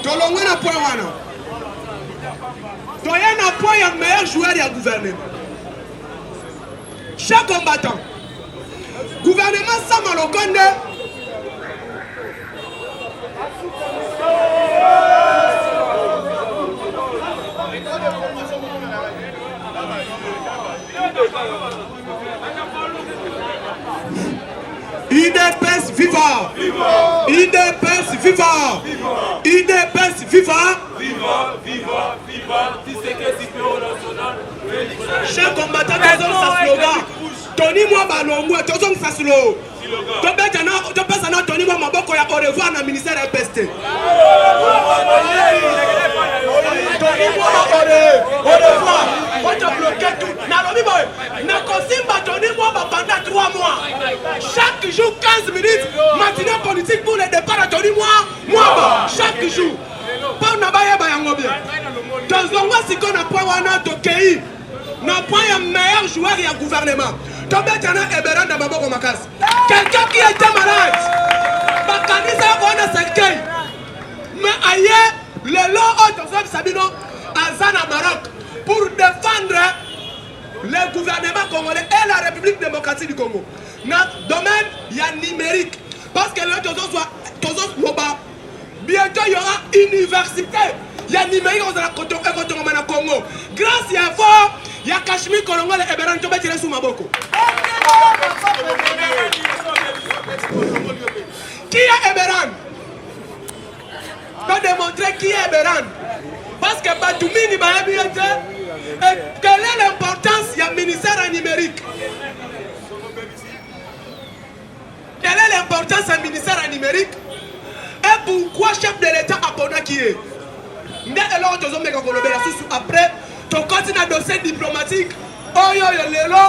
Tolongwe na point wana. Toye na point ya meilleur joueur ya gouvernement. Chaque combattant. Gouvernement Samalokonde. IDPS viva! IDPS viva! IDPS viva! Viva! Chers combattants, nous avons sa slogan. Tony moi balombo, nous avons sa slogan. Tu peux savoir Tony moi maboko ya au revoir dans le ministère RPST. Tony moi au revoir. On te bloqué tout. Nalobi boy. Na kosimba Tony moi pendant 3 mois. Chaque jour 15 minutes matinée politique pour le départ de Tony moi. Chaque jour. Pas na baye bayango bien. Tozongo siko na point wana to kei. Na point ya meilleur joueur ya gouvernement. Tobetana Eberan da Baboko Makas. Quelqu'un qui était malade. Bakanisa on a cercueil. Mais ailleurs, le lot de Sabino Azana Maroc pour défendre le gouvernement congolais et la République démocratique du Congo. Dans le domaine, il y a numérique. Parce que là, bientôt il y aura université. Il y a numérique au Congo. Grâce à vous, il y a Kashmir, Kolongo et Eberan qui sont sous Maboko. Qui est Eberan? Pour démontrer qui est Eberan. Parce que Batoumini quelle est l'importance du ministère numérique? Quelle est l'importance du ministère numérique? Et pourquoi chef de l'État a Pona qui est? Après, tu continues à dossier diplomatique. Oh yo yo lelo,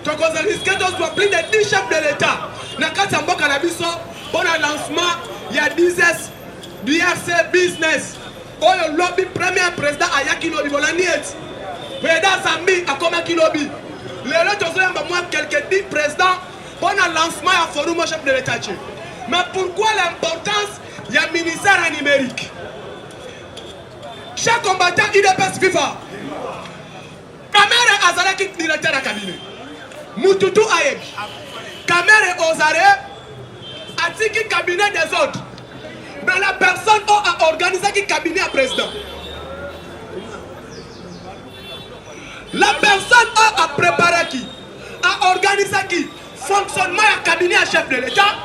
tu risques de plus de 10 chefs de l'État. Dans le cas de Canabiso, pour le lancement, il y a 10 du RC Business. Oh yo lobby, premier président à Yakilobi, Bolaniet. Président Zambi à Komakilobi. Lelo, tu as quelques 10 présidents pour le lancement à forum au chef de l'État. Mais pourquoi l'importance du ministère numérique? Chaque combattant, il est pas vivant. Kamere Azalaki, directeur de cabinet. Mututu Ayebi. Kamere Ozare, Atiki cabinet des autres. Mais la personne a organisé qui cabinet à président. La personne a préparé qui? A organisé qui? Fonctionnement à cabinet à chef de l'État.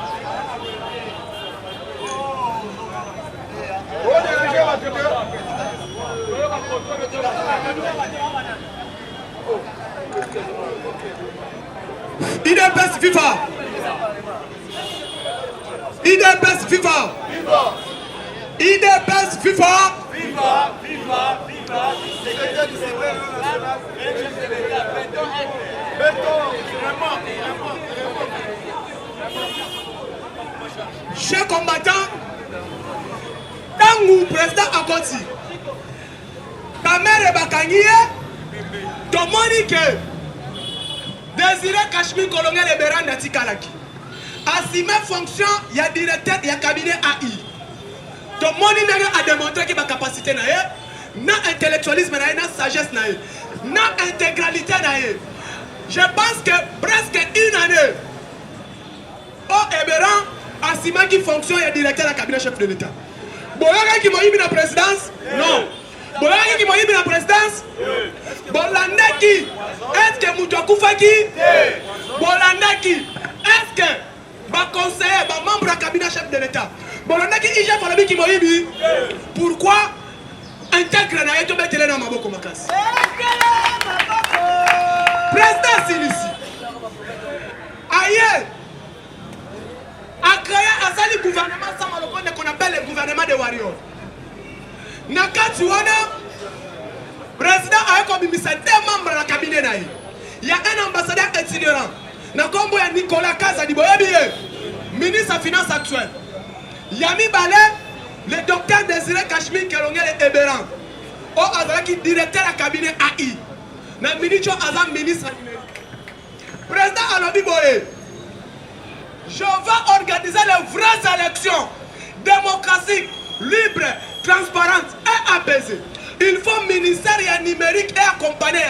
IDPS viva! IDPS viva! IDPS viva! Chers combattants, tant que le président a continué, Kamere Bakanye, Tomonike, Désiré Kashmir Colonel Eberan Natikalaki. Assumé fonction, il y a directeur, il y a cabinet AI. Tomoni a démontré qu'il a capacité, na intellectualisme, na sagesse, na intégralité. Je pense que presque une année, au Eberan, assumé qui fonctionne, il y a directeur, il y a cabinet chef de l'État. Bolanga qui m'a eu la présidence? Non. Bolanga qui m'a eu la présidence? Bolandaki. Est-ce que Moutouakou Faki? Bolandaki. Est-ce que ma conseiller, ma membre du cabinet chef de l'État? Bolandaki Ija Falabi qui m'a eu? Pourquoi intègre na yeto betele na maboko makasi? Président Silisi. Aïe. A créé un seul gouvernement sans malheureusement qu'on appelle le gouvernement des warriors. Nakatuana, président a comme deux membres de la cabinet. Il y a un ambassadeur itinérant. Nakombo ya Nicolas Kazadi Boyebiye, ministre des Finances actuel. Yami Balé, le docteur Désiré Kashmir Kelongel et Eberan. Au Azaki, directeur de la cabinet AI. Na ministre Azam ministre. Président Alobi Boye. Je vais organiser les vraies élections démocratiques, libres, transparentes et apaisées. Il faut ministère numérique et accompagner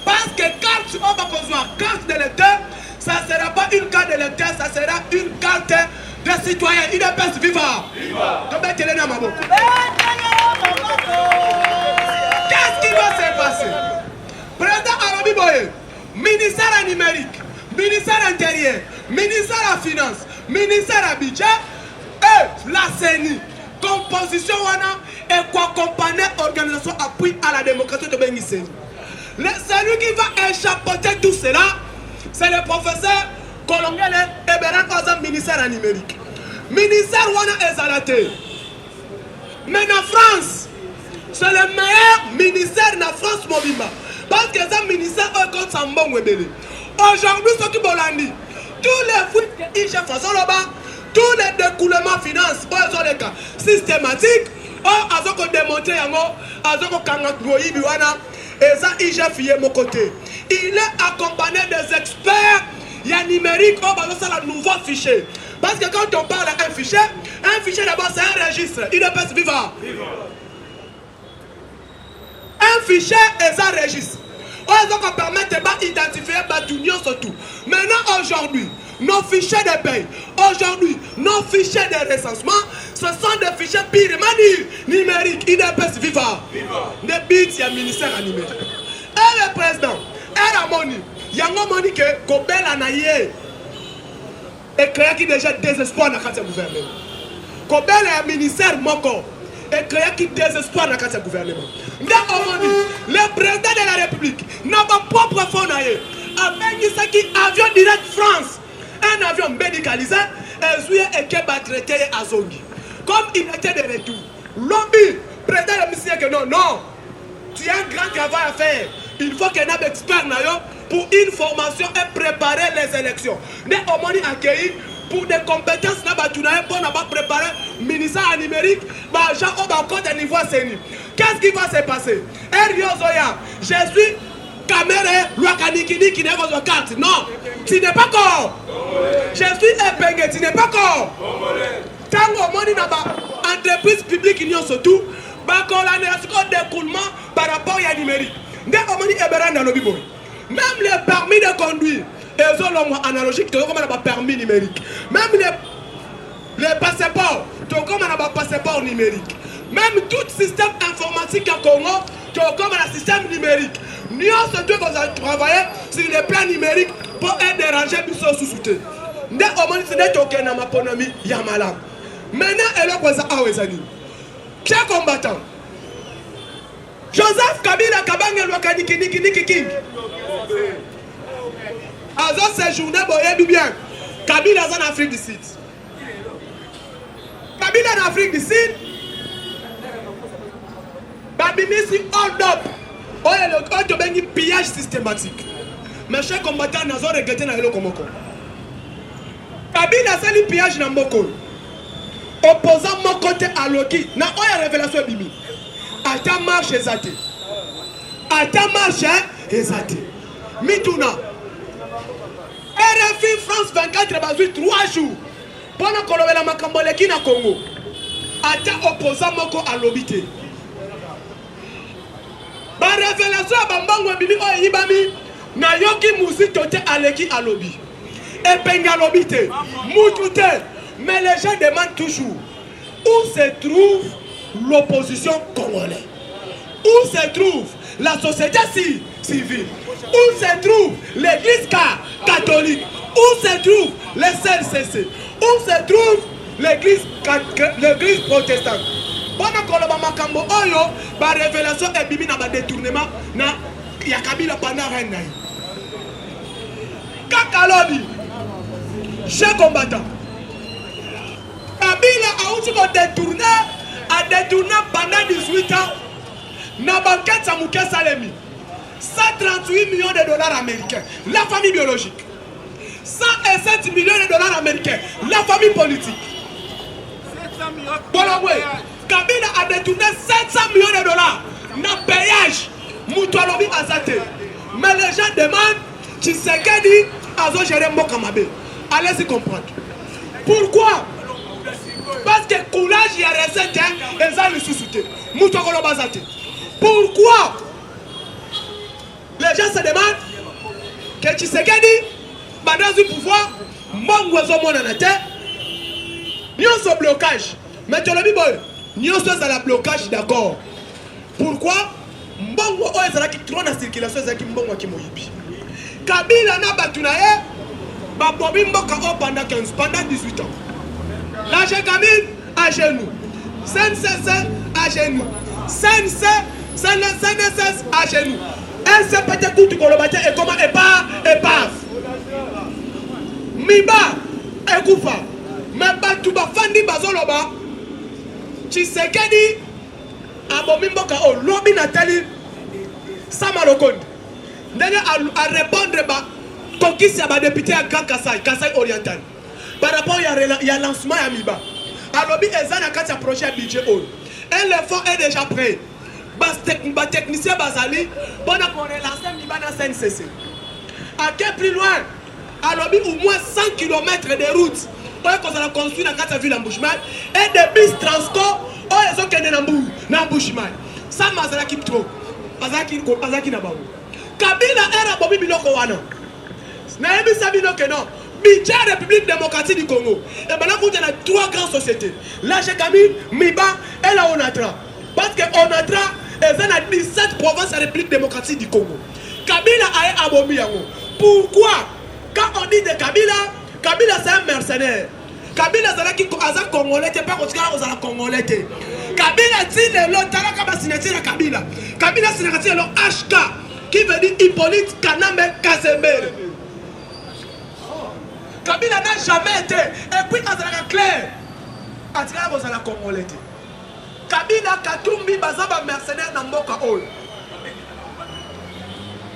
parce que quand on va construire une carte d'électeur, ça ne sera pas une carte d'électeur, ça sera une carte de citoyen. Il est best vivant. Qu'est-ce qui va se passer? Président Arabi Boye, ministère numérique, ministère intérieur, ministère de la finance, ministère de budget et la CENI. Composition et quoi accompagner l'organisation appui à la démocratie de Benissé. Celui qui va échapper tout cela, c'est le professeur Colonel Eberan Azam, ministère numérique. Ministère Wana Ezalate. Mais en France, c'est le meilleur ministère de la France Mobimba. Parce que c'est un ministère contre Sambon Webele. Aujourd'hui, ce qui Bolandi, tous les fruits qui sont façon là-bas, tous les découlements finances, les cas systématiques, ils ont démontré, ils ont et ça, il a fait mon côté. Il est accompagné des experts, il y a numérique, on va faire un nouveau fichier. Parce que quand on parle d'un fichier d'abord c'est un registre, il ne peut pas vivre. Un fichier est un registre. On permet d'identifier l'union surtout. Maintenant, aujourd'hui, nos fichiers de paie, aujourd'hui, nos fichiers de recensement, ce sont des fichiers purement numériques. Il ne peut pas vivre. Les bits, il y a un ministère numérique. Et le président, et la monnaie, il y a un moment que Kobel a naïe. Et créé qui déjà désespoir dans le gouvernement. Kobel est un ministère moko. Et créé qui désespoir dans le gouvernement. Le président de la République n'a pas propre fonds naïe. Avec qui avion direct France. Un avion médicalisé. Et qui va traiter à Zongi. Comme il était de retour. Lobby, président de ministère que non. Tu as un grand travail à faire. Il faut qu'il y ait un expert pour une formation et préparer les élections. Nous avons accueilli pour des compétences pour préparer le ministère numérique. Qu'est-ce qui va se passer? Je suis caméra, Luakanikini qui n'est pas de carte. Non, tu n'es pas corps. Je suis épinglé, tu n'es pas corps. Tant que nous avons entreprise publique, nous avons surtout un découlement par rapport à la numérique. Même les permis de conduire, ils ont analogique, comme on a permis numérique. Même les passeports, comme on a passeport numérique. Même tout système informatique en Congo, comme un système numérique. Nous devons travailler sur les plans numériques pour déranger les sous-soutés. Nous avons dit que nous avons maintenant, elle a dit chers combattants, Joseph Kabila Kabanga Lwakanikini King. Azo séjourné boye bien. Kabila en Afrique du Sud. Kabila en Afrique du Sud. Babimisi hold up. Oye le compte bengi pillage systématique. Mes chers combattants nous avons regretté na eloko moko. Kabila sali pillage na mboko. Opposant mon côté à Loki. Na oya révélation bimi. ata marche ezate ata marche ezate mituna RFI France 24 bazui 3 jours pona kolobela makambo leki na Congo ata opposant moko alobite ba révélation ya bambango ebimi oyo eyibami na yoki muzito te aleki alobi epenga alobi te mutu te. Mais les gens demandent toujours où se trouve l'opposition congolaise, où se trouve la société civile, où se trouve l'église catholique, où se trouve les CLCC, où se trouve l'église protestante. Pendant que le oyo, la révélation est bimi na détournement na yakabila pendant reine. Kakalobi, chers combattants. Kabila a détourné pendant 18 ans na banquette Samouké Salemi 138 millions de dollars américains, la famille biologique, 107 millions de dollars américains, la famille politique. Kabila a détourné 700 millions de dollars na payage Moutoualobi Azate. Mais les gens demandent Tshisekedi Azo gérer Mokamabe. Allez-y comprendre. Pourquoi? Parce que courage il y a recette et ça le sous-souté. Pourquoi les gens se demandent que Tshisekedi pendant du pouvoir Mongwezo Monanate nous sommes blocage. Mais tu le boy, nous sommes à la blocage d'accord. Pourquoi Mbongo ezala ki trop na circulation ezala ki mbongo ki moyibi. Kabila na batunaye ba bobi mboka pendant 18 ans. La Kamil à genoux, CNCC à genoux, CNCC à genoux. Elle s'est pété tout kolobate et comment épave. Miba Ekoufa, mais Batouba Fandi Bazoloba, Tshisekedi, Abomimboka o Lobi Nathalie, Samalokonde. D'ailleurs à répondre Kokisi à député à Grand Kassai Oriental. Par rapport à lancement à Miba. Alors, il y a un projet budget. Et l'effort est déjà prêt. Les techniciens Bazali, pendant qu'on relance Miba dans CNCC. À quel plus loin? Alors, au moins 100 km de route. Pour qu'on a construit dans la ville d'embouchement. Et des bus transport, ils ont gagné dans l'embouchement. Ça, Mazala qui trop. Mazaki n'a pas. Kabila est à Bobi Biloko Wana. Naïbi Sabino que non. Budget République démocratique du Congo. Et maintenant, vous avez 3 grandes sociétés. La Kamil, Miba et la Onatra. Parce que Onatra est dans 17 provinces de la République démocratique du Congo. Kabila a abomi. Pourquoi? Quand on dit de Kabila, Kabila c'est un mercenaire. Kabila c'est qui est congolais, pas qu'on est congolais. Kabila dit le lot, Talaka signature Kabila. Kabila signature le HK qui veut dire Hippolyte Kanambe Kazembe. Kabila n'a jamais été. Et puis, à la clair, à la Congolais. Kabila Katumbi Bazaba mercenaire dans Mboka Oyo.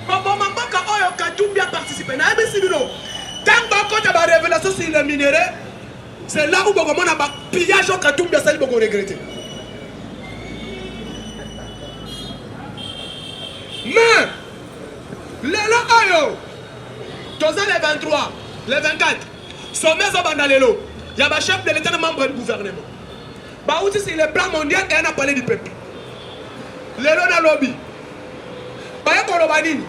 Mboka Oyo Katumbi a participé. N'a pas si nous. Tant que tu as une révélation sur le minerai, c'est là où on a un pillage au Katumbi à celle où on regrette. Mais, le Oyo, dans les 23. Le 24, sommet Zabandalelo, il y a un chef de l'État membre du gouvernement. Bah aussi c'est le plan mondial et on a parlé du peuple. Le Lona Lobby. Bah Kolobani.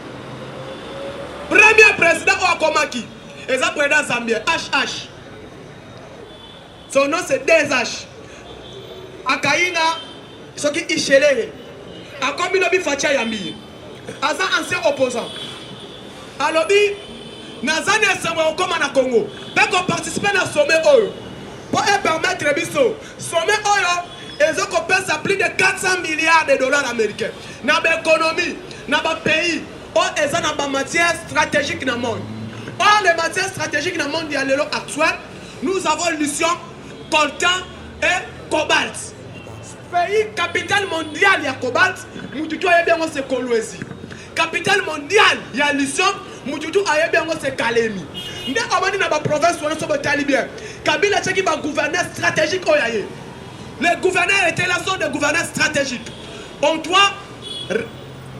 Premier président Oakomaki. Et ça président Zambie. HH. Son nom c'est DSH. Akaina, ce qui est Ishelele. Akomi Lobi Fatia Yambi. Asa ancien opposant. Alobi. Nazani Samuel comme en Congo. Dès qu'on participe à sommet Oyo, pour permettre biso, sommet Oyo, ils ont compensé plus de 400 milliards de dollars américains. Dans l'économie, dans le pays, ils ont des matières stratégiques dans le monde. Or, les matières stratégiques dans le monde actuel, nous avons lithium, coltan et cobalt. Pays capitale mondiale, il y a cobalt, nous disons bien c'est Kolwezi. Capitale mondiale, il y a lithium. Mututu ayebyango c'est Kalemi. Nde abandi na ba province wana so batali bien. Kabila tcheki ba gouverneur stratégique oyaye. Les gouverneurs étaient là sont des gouverneurs stratégiques. Antoine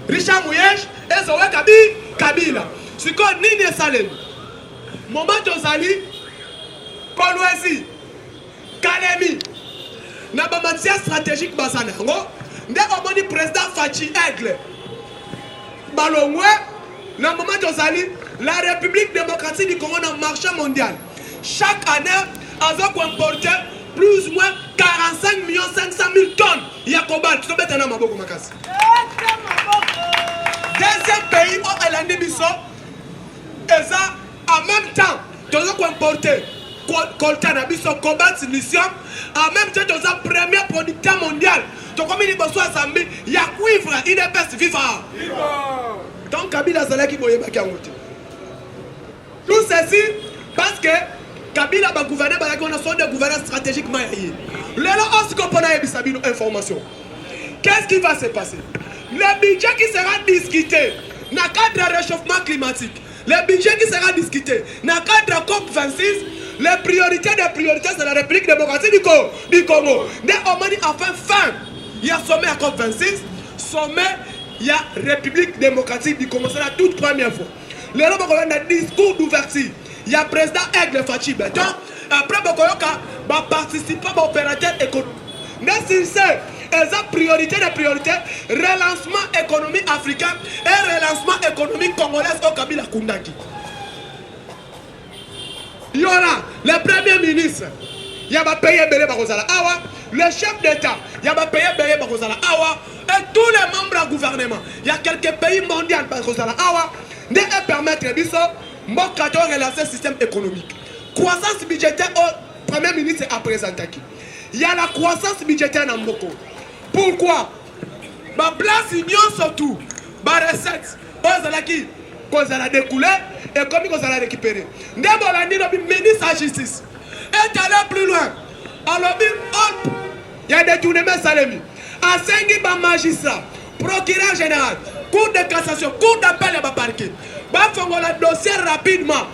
Richard Mouyej et Zoé Kabila. C'est quoi Nini Salem? Moment Josali, Kolwezi, Kalemi, na ba matière stratégique basana. Nde omoni président Fachi Aigle. Balongwe, na moment Josali, la République démocratique du Congo dans le marché mondial. Chaque année, ils ont importé plus ou moins 45 500 000 tonnes. Il y a cobalt. Deuxième pays où elle a mis ça, en même temps, ils ont importé coltan, cobalt, lithium. En même temps, ils ont premier producteur mondial. Donc, comme il y a cuivre, il est best vivant. Donc, Kabila Zalaki Boye Bakiamote. Tout ceci parce que Kabila va gouverner, on a son de gouvernance stratégiquement. Lélo, on se comprend à information. Qu'est-ce qui va se passer? Le budget qui sera discuté dans le cadre du réchauffement climatique, le budget qui sera discuté dans le cadre de COP26, les priorités des priorités, c'est la République démocratique du Congo. Dès au moment enfin fin, il y a sommet à COP26, sommet, il y a République démocratique du Congo. C'est la toute première fois. Le nom de discours d'ouverture, il y a le président Aigle Fachi Beton. Après, il va participer à l'opérateur économique. Mais si c'est la priorité des priorités, relancement économique africain et relancement économique congolais au Kabila Kundaki. Il y aura le premier ministre, il y a payé Belé Barozala Awa, le chef d'État, il y a payé Belé Barozala Awa, et tous les membres du gouvernement. Il y a quelques pays mondiaux Barozala Awa. De permettre de relancer le système économique. Croissance budgétaire au Premier ministre a présenté. Il y a la croissance budgétaire dans Mboko. Pourquoi? Ma place union surtout, ma recette, qu'on a découlé et comme on a récupéré. Nous avons dit le ministre de la Justice est allé plus loin. Alors, il y a des tournements Salemi. À 5 magistrats, procureur général, cour de cassation, cour d'appel et parquet. Il faut le dossier rapidement.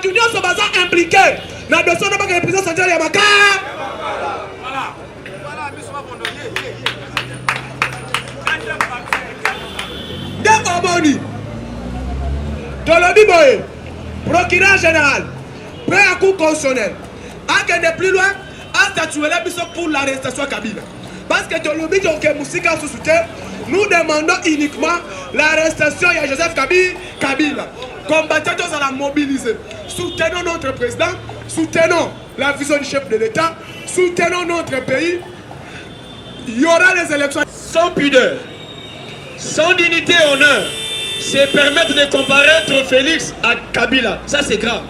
Tout le monde est impliqué dans le dossier de la présidence centrale de Yamaka. De Oboni, Tolobi Boye, procureur général, prêt à cour constitutionnelle, à de plus loin, à statuer pour l'arrestation Kabila. Parce que Tolobi Moussika sous soutien. Nous demandons uniquement l'arrestation de Joseph Kabila. Combattants à la mobiliser. Soutenons notre président, soutenons la vision du chef de l'État, soutenons notre pays. Il y aura les élections. Sans pudeur, sans dignité et honneur, c'est permettre de comparer Félix à Kabila. Ça c'est grave.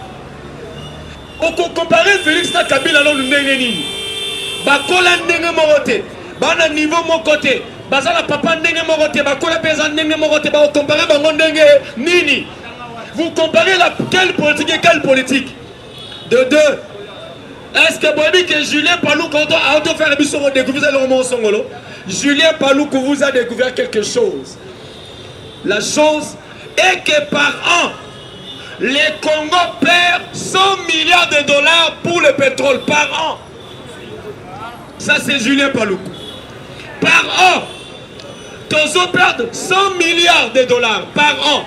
On comparer Félix à Kabila, nous n'avons pas de niveau mon côté. Bazala papa ndenge morote bakola pesa ndenge morote ba comparer bango ndenge nini. Vous comparez quelle politique et quelle politique? De deux. Est-ce que vous dites que Julien Palou quand on a fait le bisou découvert le roman Songolo? Julien Palou vous a découvert quelque chose. La chose est que par an les Congo perdent 100 milliards de dollars pour le pétrole par an. Ça c'est Julien Palou. Par an, Tozo perd 100 milliards de dollars par an.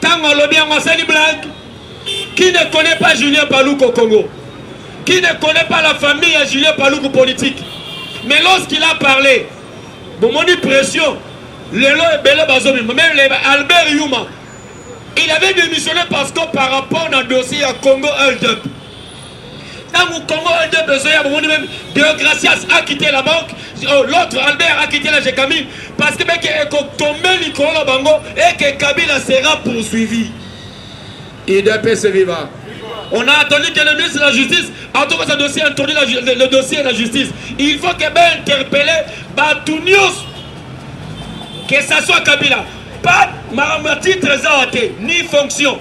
Tango Lobien Wassani Blague, qui ne connaît pas Julien Palouko au Congo, qui ne connaît pas la famille à Julien Palouko politique. Mais lorsqu'il a parlé, bon, mon pression, même Albert Yuma, il avait démissionné parce que par rapport au dossier à Congo Hold-up. Dans le Congo Hold-up, même Deogracias a quitté la banque, l'autre Albert a quitté la GECAMI parce que tombé Nicolas Bango et que Kabila sera poursuivi. IDPS vivant. On a attendu que le ministre de la Justice a tout ce dossier, introduit le dossier de la justice. Il faut que ben interpeller Batounios, que ça soit Kabila. Pas ma titre ni fonction.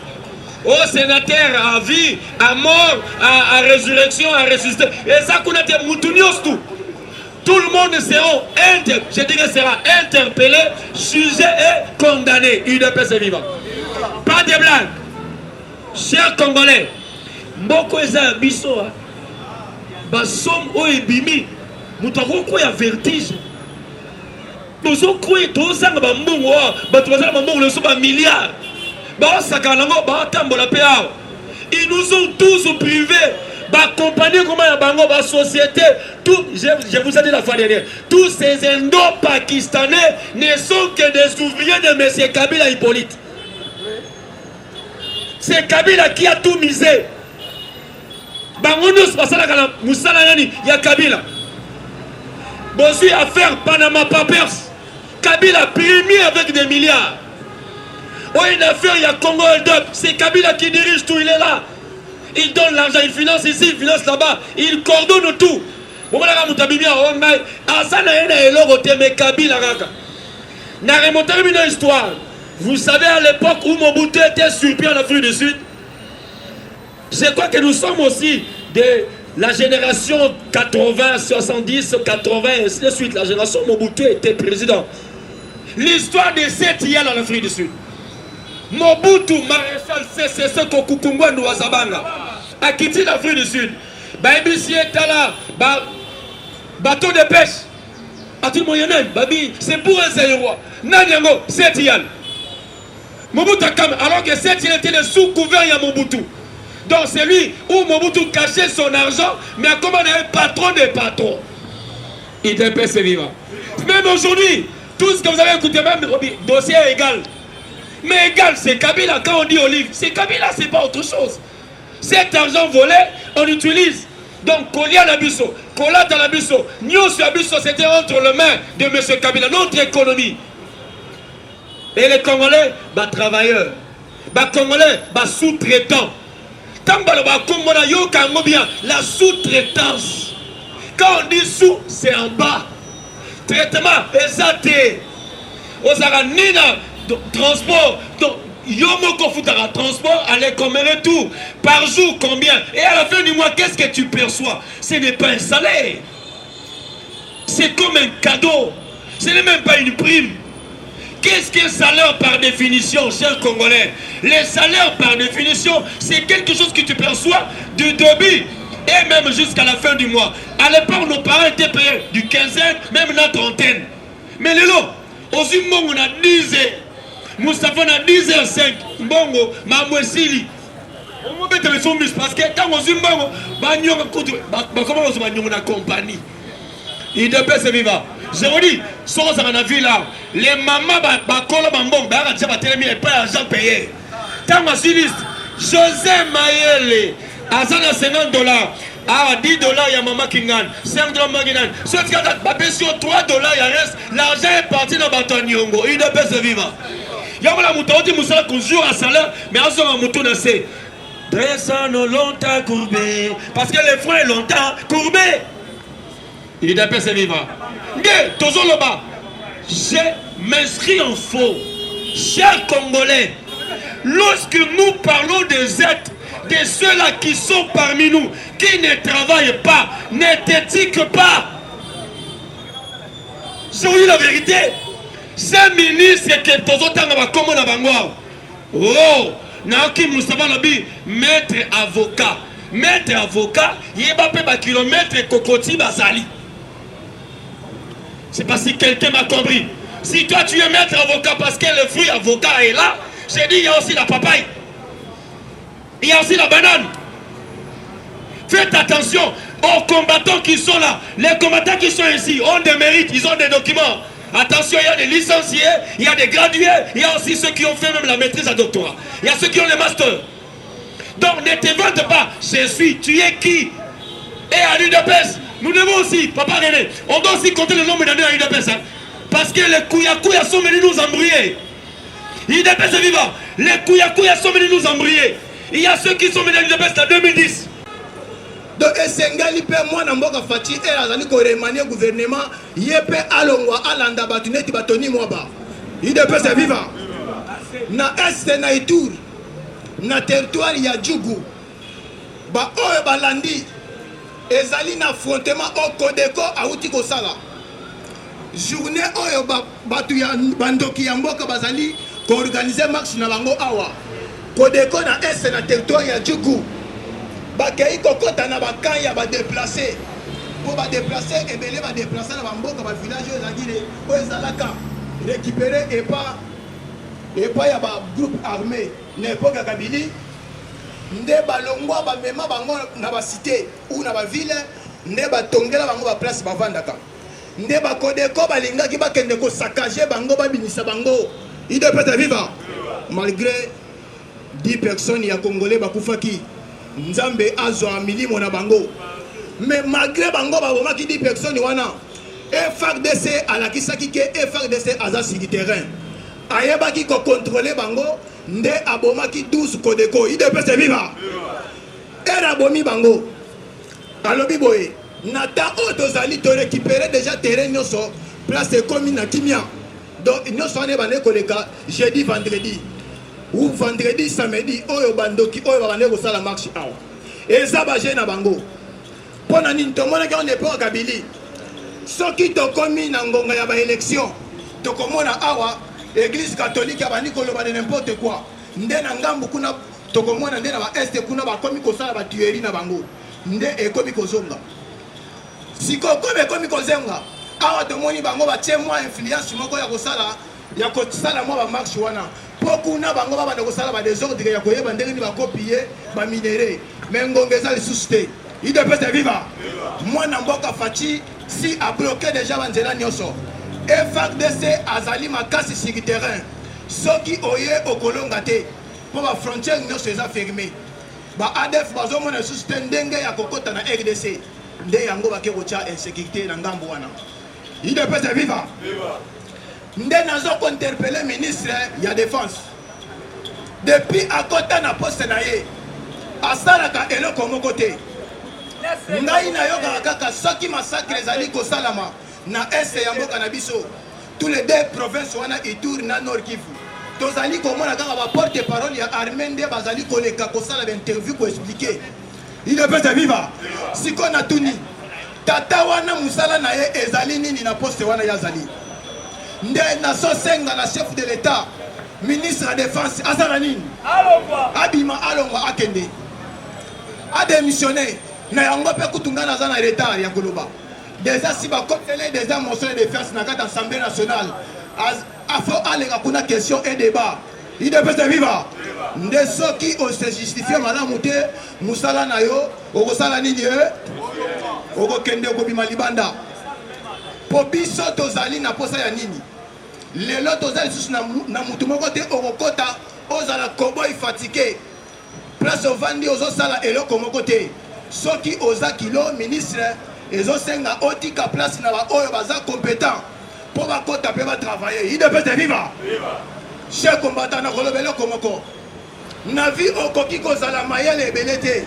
Au sénateur à vie, à mort, à résurrection, à ressusciter. Et ça qu'on a été Moutunios tout. Tout le monde sera interpellé, jugé et condamné. UDPS vivant. Pas de blague. Chers Congolais, Mboko eza biso, basom o ebimi, mutako ko ya vertige. Nous croyons tous en bambou, bambou le sont milliards. Ils nous ont tous privés. Compagnie comme la bango, la société, tout, je vous ai dit la fois dernière, tous ces Indo-Pakistanais ne sont que des ouvriers de M. Kabila Hippolyte. C'est Kabila qui a tout misé. Bango nous passons la Moussalanani, il y a Kabila. Bonjour affaire Panama Papers. Kabila premier avec des milliards. Oh, une affaire, il y a Congo Hold-up. C'est Kabila qui dirige tout, il est là. Il donne l'argent, il finance ici, il finance là-bas. Il coordonne tout. Vous savez, à l'époque où Mobutu était surpris en Afrique du Sud, je crois que nous sommes aussi de la génération 80, 70, 80, et ainsi de suite. La génération Mobutu était président. L'histoire de cette IAL en Afrique du Sud. Mobutu, maréchal CCC Kokukungwa Nouazabanga, a quitté l'Afrique du Sud. Baïbisi est là, bateau de pêche. À tout le monde, c'est pour un Zérois. Nanyango, c'est Yann. Mobutu alors que c'est il était le sous-couvert à Mobutu. Donc c'est lui où Mobutu cachait son argent, mais comme on avait patron des patrons. Il était vivant. Même aujourd'hui, tout ce que vous avez écouté, même dossier est égal. Mais égal, c'est Kabila. Quand on dit olive, c'est Kabila, c'est pas autre chose. Cet argent volé, on l'utilise. Donc, Kolia Nabusso, Kola Nabusso, Nyos Abusso, c'était entre les mains de M. Kabila, notre économie. Et les Congolais, travailleurs. Congolais, sous-traitants. La sous-traitance. Quand on dit sous, c'est en bas. Traitement, exacté. Osara Nina, transport. Donc, Yomoko Futara, transport, allez, combien tout. Par jour, combien. Et à la fin du mois, qu'est-ce que tu perçois? Ce n'est pas un salaire. C'est comme un cadeau. Ce n'est même pas une prime. Qu'est-ce qu'un salaire par définition, chers Congolais? Les salaires par définition, c'est quelque chose que tu perçois du début et même jusqu'à la fin du mois. À l'époque, nos parents étaient payés du 15e, même la trentaine. Mais les lots, aux humains, on a 10 heures. Moustapha on a 10h05. Bongo, Mamouessili. On va mettre son bus parce que quand on humains, comment on a compagnie? Il dépêche ses vivants. Je vous dis, sans en vu là, les mamans, pas l'argent payé. Tant que José Mayele, à 50 $. Ah, 10 $, il y a maman qui gagne. 5 $, maman qui gagne. Si tu as 3 $, il reste. L'argent est parti dans le bâton Nyongo. Il dépêche ses vivants. Il y a un mouton qui moussa qu'on joue à salaire, mais à ce mouton de c'est. Dressant nos longtemps courbés. Parce que les freins longtemps courbés. Il dépêche ses vivants. Mais, toujours là-bas, je m'inscris en faux. Chers Congolais, lorsque nous parlons des êtres, de ceux-là qui sont parmi nous, qui ne travaillent pas, ne t'éthiquent pas. Je vous dis la vérité. Ces ministres que tous autant comme on a vanguard. Oh, Naoki Moustapha Nabi, maître avocat. Maître avocat, il y a pas kilomètre Kokoti Basali. C'est pas si quelqu'un m'a compris. Si toi tu es maître avocat parce que le fruit avocat est là, j'ai dit il y a aussi la papaye. Il y a aussi la banane. Faites attention aux combattants qui sont là. Les combattants qui sont ici ont des mérites, ils ont des documents. Attention, il y a des licenciés, il y a des gradués, il y a aussi ceux qui ont fait même la maîtrise à doctorat. Il y a ceux qui ont les masters. Donc ne te vante pas, je suis, tu es qui? Et à l'UDPS, nous devons aussi, papa René, on doit aussi compter le nombre d'années à l'UDPS. Hein, parce que les Kouya sont venus nous embrouiller. L'UDPS est vivant. Les Kouya sont venus nous embrouiller. Il y a ceux qui sont venus à l'UDPS en 2010. Donc, Sengali pe moi na mboka Fati et azali ko remanier gouvernement yepe alongwa alanda batuneti batoni mwaba. UDPS est vivant. Na est na Ituri. Na territoire ya Djougou. Ba oyo balandi ezali na affrontement au Kodeko auti ko sala. Journée oyo batu ya bandoki ya mboka bazali ko organiser marche na bango awa. Kodeko na est na territoire ya Djougou. Bakei kokota na bakanya ba déplacer pour déplacer et bien les déplacer dans le village où ils ont récupéré et pas il y a un groupe armé n'importe quel Kabili nde balongwa ba mema bango na ba cité ou na ba ville nde ba tongela bango ba place ba vandaka nde ba kodeko balinga ki ba kende ko saccager bango ba binisa bango il doit peut vivre malgré 10 personnes ya congolais ba kufaki nzambe azwa milimo na bango mais malgré bango ba boma ki 10 personnes wana FARDC alakisaki ke FARDC aza sur terrain ayebaki ko contrôler bango nde abomaki 12 kodeko il peut se vivre era bomi bango alobi boye nata otozali to récupérer déjà terrain nyoso place commune na kimia donc nyoso ne bane koleka jeudi vendredi ou vendredi samedi oyo bandoki oyo bane ko sala marche awa eza ba jeune na bango pona nini to mona ka on epoka Kabili soki to komi na ngonga ya ba élection to komona awa Église catholique a bani koloba de n'importe quoi. Nde na ngambu kuna tokomona nde na ba este kuna ba komi kosala ba tuerie na bango. Nde ekomi kozonga. Siko komi kozonga. Awa to moni bango ba tie moi influence moko ya kosala mo ba marche wana. Pokuna bango ba bana kosala ba désordre ya koyeba ndenge ni ba copier ba minéré. Mais ngongeza les susté. Il doit peut vivre. Moi na mboka Fachi si a bloqué déjà banzela nyoso. FARDC azali makasi sur terrain soki oye okolonga te po ba frontière nyonso eza fermé ba ADF bazomona susu te ndenge ya kokota na RDC nde yango bake kotia insécurité na ngambo wana il ne peut se vivre nde nazo interpeller ministre ya défense depuis akota na poste na ye asalaka eloko moko te ngai nayoka kaka soki massacre ezali kosalama na est ya mboka na biso tous les deux provinces wana Ituri na Nord Kivu tozali komona kaka ba porte parole ya armée nde bazali koleka kosala interview ko expliquer il ne peut se vivre siko na tuni tata wana musala na ye ezali nini na poste wana yazali nde na so senga na chef de l'état ministre de défense azala nini abima alongwa akende a démissionné na yango pe kutunga na zana retard ya koloba déjà si ba côté déjà motion de défense na kata assemblée nationale afo alenga kuna question et débat il devait se vivre nde soki on se justifie malamu te musala na yo okosala nini okokende okobima libanda po biso tozali na posa ya nini lelo tozali susu na mutu moko te okokota ozala cowboy fatigué place ovandi ozosala eloko moko te soki oza kilo ministre ezosenga otika place na ba oyo baza compétent pour bakota pe ba travailler il devait se vivre cher combattant na kolobelo komoko na vie okoki kozala mayele ebele te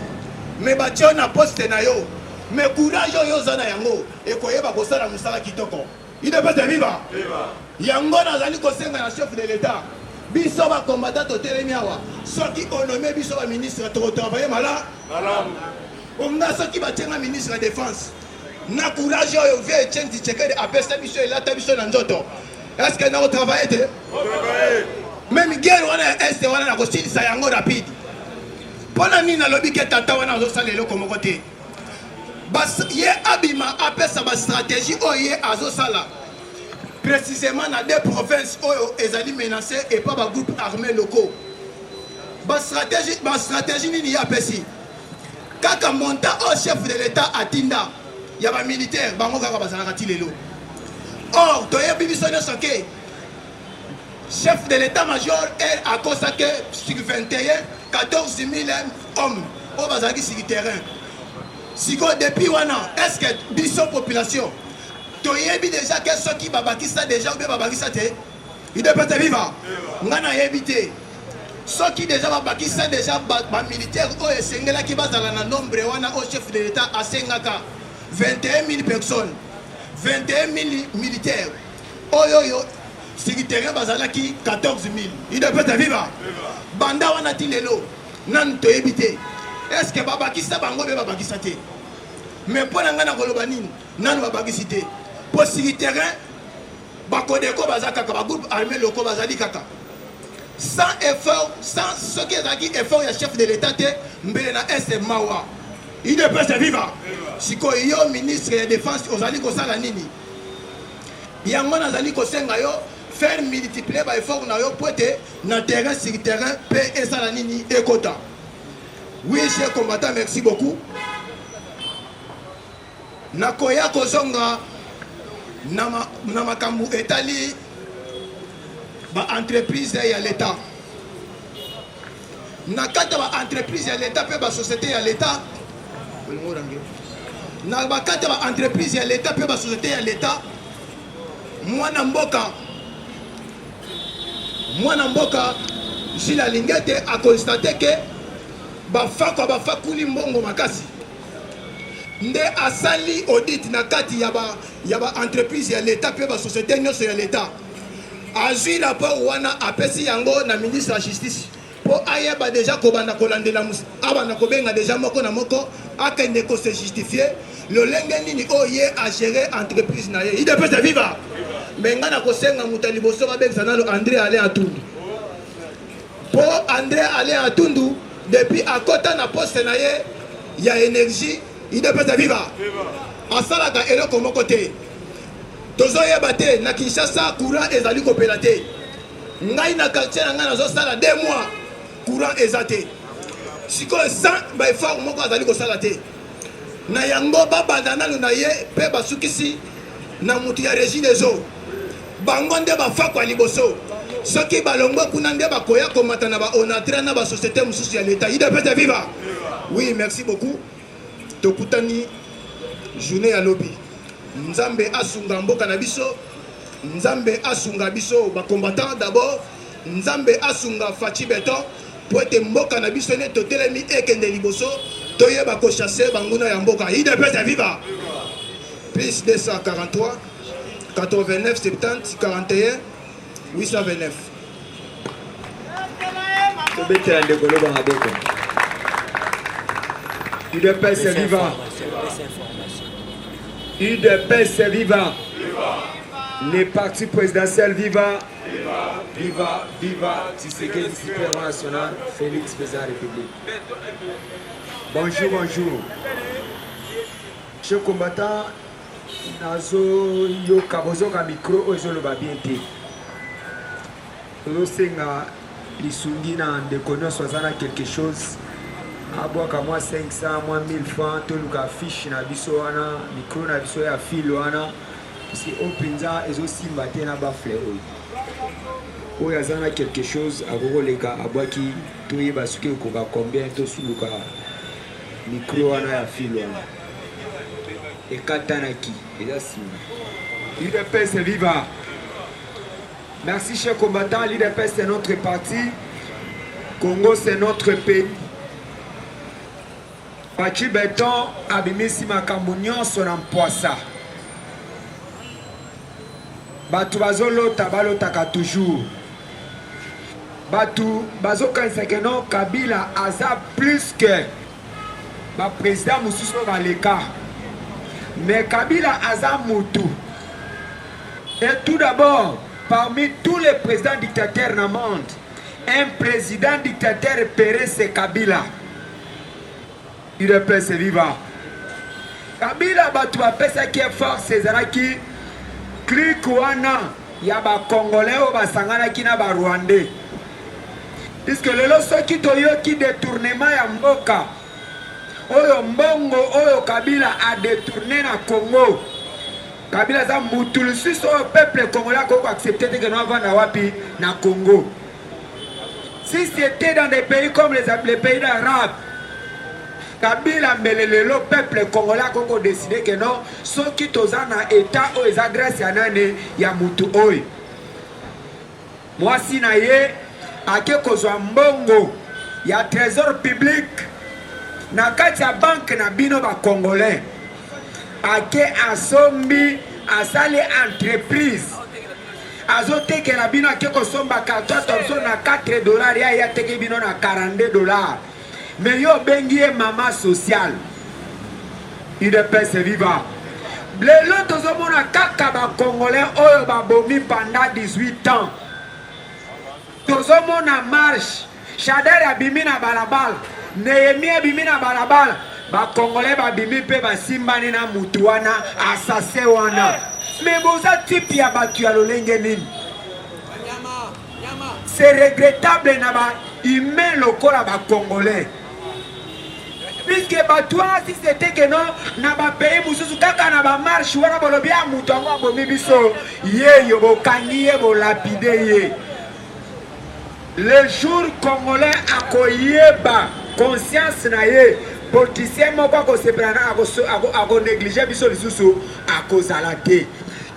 mais batio na poste na yo mais courage oyo oza na yango ekoyeba kosala musala kitoko il devait se vivre yango nazali kosenga na chef de l'état biso ba combattant totelemi awa soki onome biso ba ministre to travailler malamu onga soki batenga ministre de défense na courage oyo vie Etienne Tshisekedi apesa biso elata biso na nzoto est-ce que na travailler te même guerre wana est wana na kosilisa yango rapide pona nini nalobi ke tata wana azosala eloko moko te bas ye abima apesa ba stratégie oyo ye azosala précisément na deux provinces oyo ezali menacées et pas ba groupe armé locaux ba stratégie nini ya apesi kaka monta au chef de l'état atinda ya ba militaire bango kaka bazalaka ti lelo or toyebi biso nyonso ke chef de l'état-major a consacré sur 14 000 hommes au bazalaki sur le terrain siko depuis wana est-ce que biso population toyebi déjà que ceux qui babakisa déjà ou bien babakisa te il doit pas vivre ngana yebi te ceux qui déjà babakisa déjà ba militaire o esengela ki bazala na nombre wana au chef de l'état asengaka 21 000 personnes 21 000 militaires oyo sur le terrain bazalaki 14 000 il doit pas vivre banda wana ti lelo nan toyebi te est-ce que babakisa bango be babakisa te mais pona ngana koloba nini nanu babakisi te po sur le terrain bakodeko bazaka ka ba groupe armé locaux bazali kaka sans effort sans ce qui est effort ya chef de l'état te mbele na est mawa UDPS viva. Sikoyo ministre de défense ozali kosala nini? Yango nazali kosenga yo faire multiplier ba effort na yo pote na terrain sur terrain pe esala nini ekota. Oui, chers combattants, merci beaucoup. Nakoya kozonga na makambu etali ba entreprise ya l'État. Nakata ba entreprise ya l'État pe ba société ya l'État. Na bakata ba entreprise ya l'État pe ba société ya l'État. Mwana mboka Jila Lingete a constaté que bafakuli mbongo makasi. Nde asali audit na kati ya ba entreprise ya l'État pe ba société nyonso ya l'État. Azui la po wana apesi yango na ministre de la justice. Po ayeba déjà kobanda kolandela abana kobenga déjà moko na moko akende ko se justifier le lenge nini oye a gérer entreprise na ye. Il peut se vivre. Menga na kosenga mutali boso ba benza nalo André Alain Atundu. Po André Alain Atundu depuis à côté na poste na ye ya énergie, il peut se vivre. Asala ka eloko moko te. Tozo yeba te na Kinshasa courant ezali kopela te. Ngai na quartier na nga nazo sala 2 mois courant ezate. Siko 100 ba effort moko azali kosala te. Na yango babanda nanu na ye pe basukisi na mutu ya régie des eaux. Bango nde bafakwa liboso. Soki balongo kuna nde bakoya komata na ba onatra na ba société mususu ya l'État. Il peut te vivre. Oui, merci beaucoup. Tokutani journée ya lobby. Nzambe asunga mboka na biso. Nzambe asunga biso ba combattant d'abord. Nzambe asunga Fachi Beton pour être mboka na biso ne totelemi ekende liboso toyeba ko chasser banguna ya mboka. Il peut te vivre. Plus 243 89 70 41 829. UDPS vivant. UDPS vivant. Les partis présidentiels vivants. Viva, viva, Tshisekedi Super National, Félix Président République. Bonjour, bonjour. Chers combattants, nazo yo kabozo ka micro ozo lo babiente. Ozo senga lisungi na ndekono swazana quelque chose. Abwa ka moi 500, moi 1000 francs, to luka fiche na biso wana, micro na biso ya fil wana. Si opinza ezo simba te na ba fleur oyo. Oyo azana quelque chose agoko leka abwaki to yeba suki ko ba combien to suluka micro wana ya fil wana. Et Katanaki, et là l'UDPS c'est vivant. Merci chers combattants, l'UDPS c'est notre parti. Congo c'est notre pays. Fachi Beton, Abimisi Makamunyon, son empoissa. Batu bazolo tabalo taka toujours. Batu bazo kanseke non Kabila aza plus que ba président Moussousso Baleka. Mais Kabila Azamutu est tout d'abord parmi tous les présidents dictateurs dans le monde. Un président dictateur Pérez c'est Kabila. Il est c'est vivant. Kabila batu apesa qui est fort c'est Zaraki Klikouana Yaba Congolais ou Basangana qui n'a pas Rwandais. Puisque le loso qui toyo qui détournement ya mboka. Oyo mbongo oyo Kabila a détourné na Congo. Kabila za mutulusis au peuple congolais ko accepter que nous avons na wapi na Congo. Si c'était dans des pays comme les pays d'Arabes, Kabila melelelo peuple congolais ko décider que non, ceux qui toza na état o les adresses ya nane ya mutu oyo. Moi si na ye ake kozwa mbongo ya trésor public na kati ya banque na bino ba congolais ake asombi asali entreprise azoteke la bino ake kosomba carton Thomson na $4 ya teke bino na $42 mais yo bengi mama social UDPS vivant lelo tozomona kaka ba congolais oyo ba bomi pendant 18 ans tozomona marche Shader abimi na balabala Nehemia bimina balabala bakongolais babimi mpe basimbani na mutu wana asase wana mais boza type ya bato ya lolenge nini c'est regrettable na bahumain lokola bakongolais puisque bato wana si c'était que non na bapays mosusu kaka na bamarche wana bolobi ya mutu yango abomi biso ye yo bokangi ye bolapide ye le jour congolais akoyeba conscience na ye politicien moko akosepela na akonéglige biso lisusu akozala te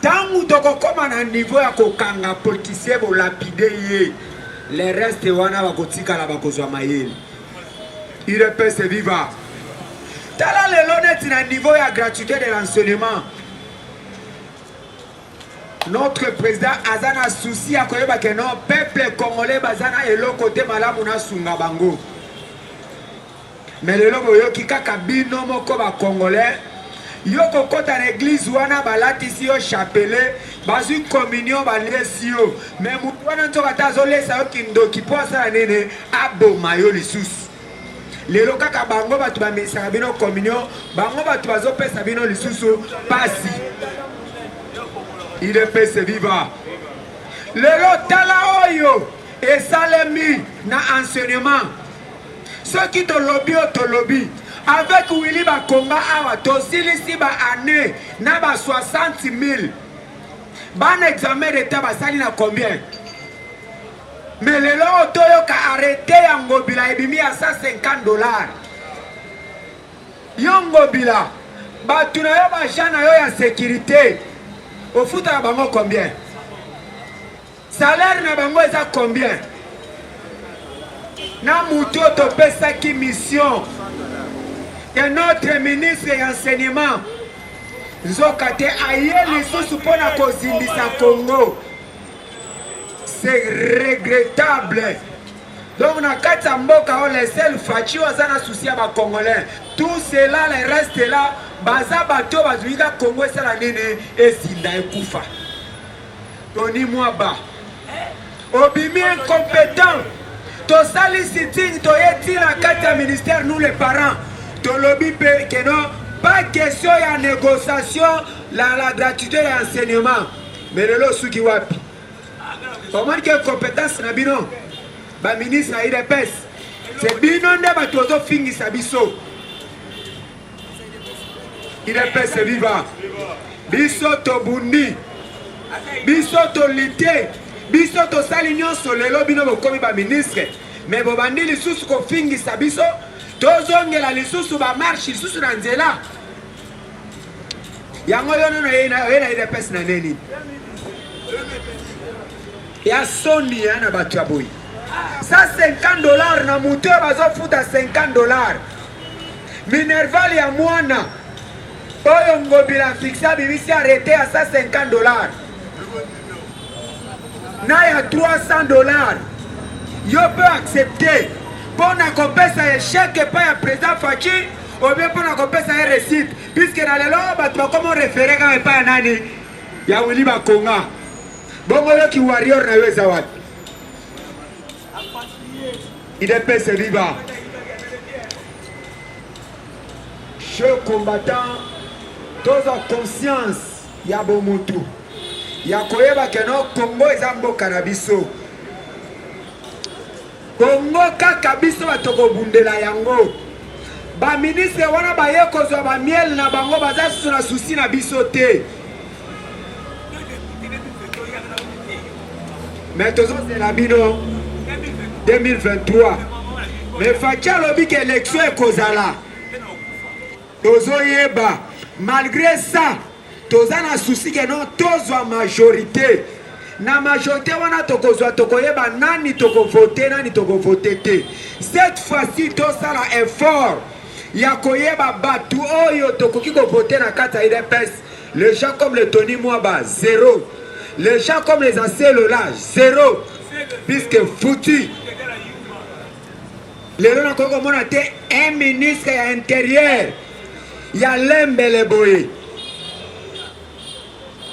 ntango tokokoma na niveau ya kokanga politicien bolapide ye le reste wana bakotikala bakozwa mayele UDPS viva tala lelo neti na niveau ya gratuité de l'enseignement notre président aza na souci ya koyeba ke non peuple congolais baza na eloko te malamu na sunga bango mais lelo boyoki kaka bino moko bacongolais yo kokota na église wana balatisi yo chapelet bazwi communion balesi yo mais mutu wana nzoka ata azolesa yo kindoki mpo asala nini aboma yo lisusu lelo kaka bango bato bamesaka bino communion bango bato bazopesa bino lisusu pasi UDPS viva lelo tala oyo esalemi na enseignement soki tolobi o tolobi avec Willy Bakonga awa tosilisi ba année na ba 60 000 ban examen d'état basali na combien mais lelo otoyoka arrêté ya ngobila ebimi ya $150 yo ngobila batu na yo baja na yo ya sécurité ofuta na bango combien salaire na bango eza combien na mutu topesaki mission et notre ministre ya enseignement nzoka te aye lisusu mpona kozindisa Congo c'est regrettable donc na kati ya mboka o lesel faci aza na susi ya bacongolais tout cela le reste là baza bato bazwika Congo esala nini ezinda ekufa toni mwaba obimi incompétent tosali sitting toyeti na kati ya ministère nous les parents tolobi pe que non pas question ya négociation la gratuité ya enseignement mais lelo suki wapi omoni ke compétence na bino ba ministre ya UDPS c'est bino nde bato ozofingisa biso UDPS viva biso tobundi biso tolite biso tosali nyonso lelo bino bokomi ba ministre mais bobandi lisusu kofingisa biso tozongela lisusu bamarche lisusu na nzela yango yonono ye na UDPS na neni ya soni ya na bato ya boyi ça $50 na mutu oyo bazofuta $50 minerval ya mwana oyo ngobila fixa bibisi arrete ya $150 na ya $300 yo peut accepter mpona kopesa échec epai ya président Faci obie mpona kopesa ye récite puisque na lelo bato bakoma référé kaka epai ya nani ya Willy Bakonga bongo yoki warrior na yo eza wapi UDPS viva jeu combattant tozwa conscience ya bomutu ya koyeba ke no Congo eza mboka na biso Congo kaka biso batokobundela yango baministre wana baye kozwa bamiel na bango baza susu na susi na biso te mais tozozela bino 2023 mais Faci alobi ke élection ekozala tozoyeba malgré ça toza na susi ke non tozwa majorité na majorité wana tokozwa tokoyeba nani tokovote nani tokovote te cette fois-ci tosala effort ya koyeba batu oyo tokoki kovote na kati ya UDPS les gens comme le Tony Mwaba 0 les gens comme les Ancelola 0 puisque foutu lelo nakoki komona te un ministre ya intérieur ya Lembele Boye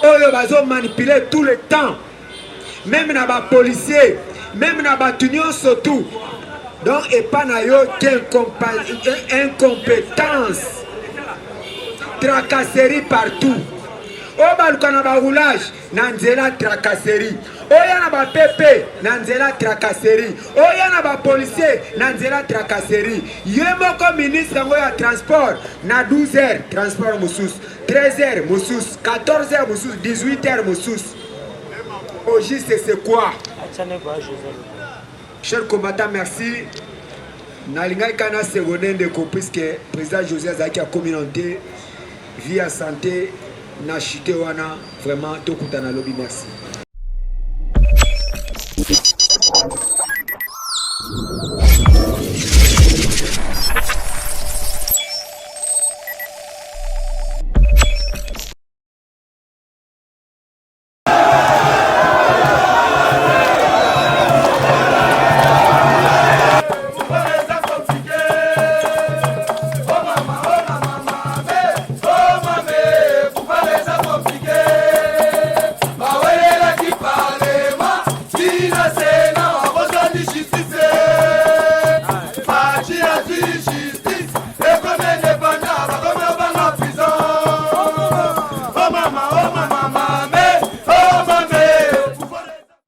oyo bazo manipuler tout le temps même na ba policier même na batu nyonso tout Donc et pas na yo incompétence, tracasserie partout. O baluka na ba roulage na nzela tracasserie. Oya na ba pepe na nzela tracasserie. Oya na ba policier na nzela tracasserie. Yemoko ministre ngo ya transport na 12h transport musus, 13h musus, 14h musus, 18h musus. Au juste c'est quoi? Chers combattants, merci. Nalinga kana seconde de puisque président José Zaki a communauté vie à santé na chité wana vraiment tokutana lobby merci.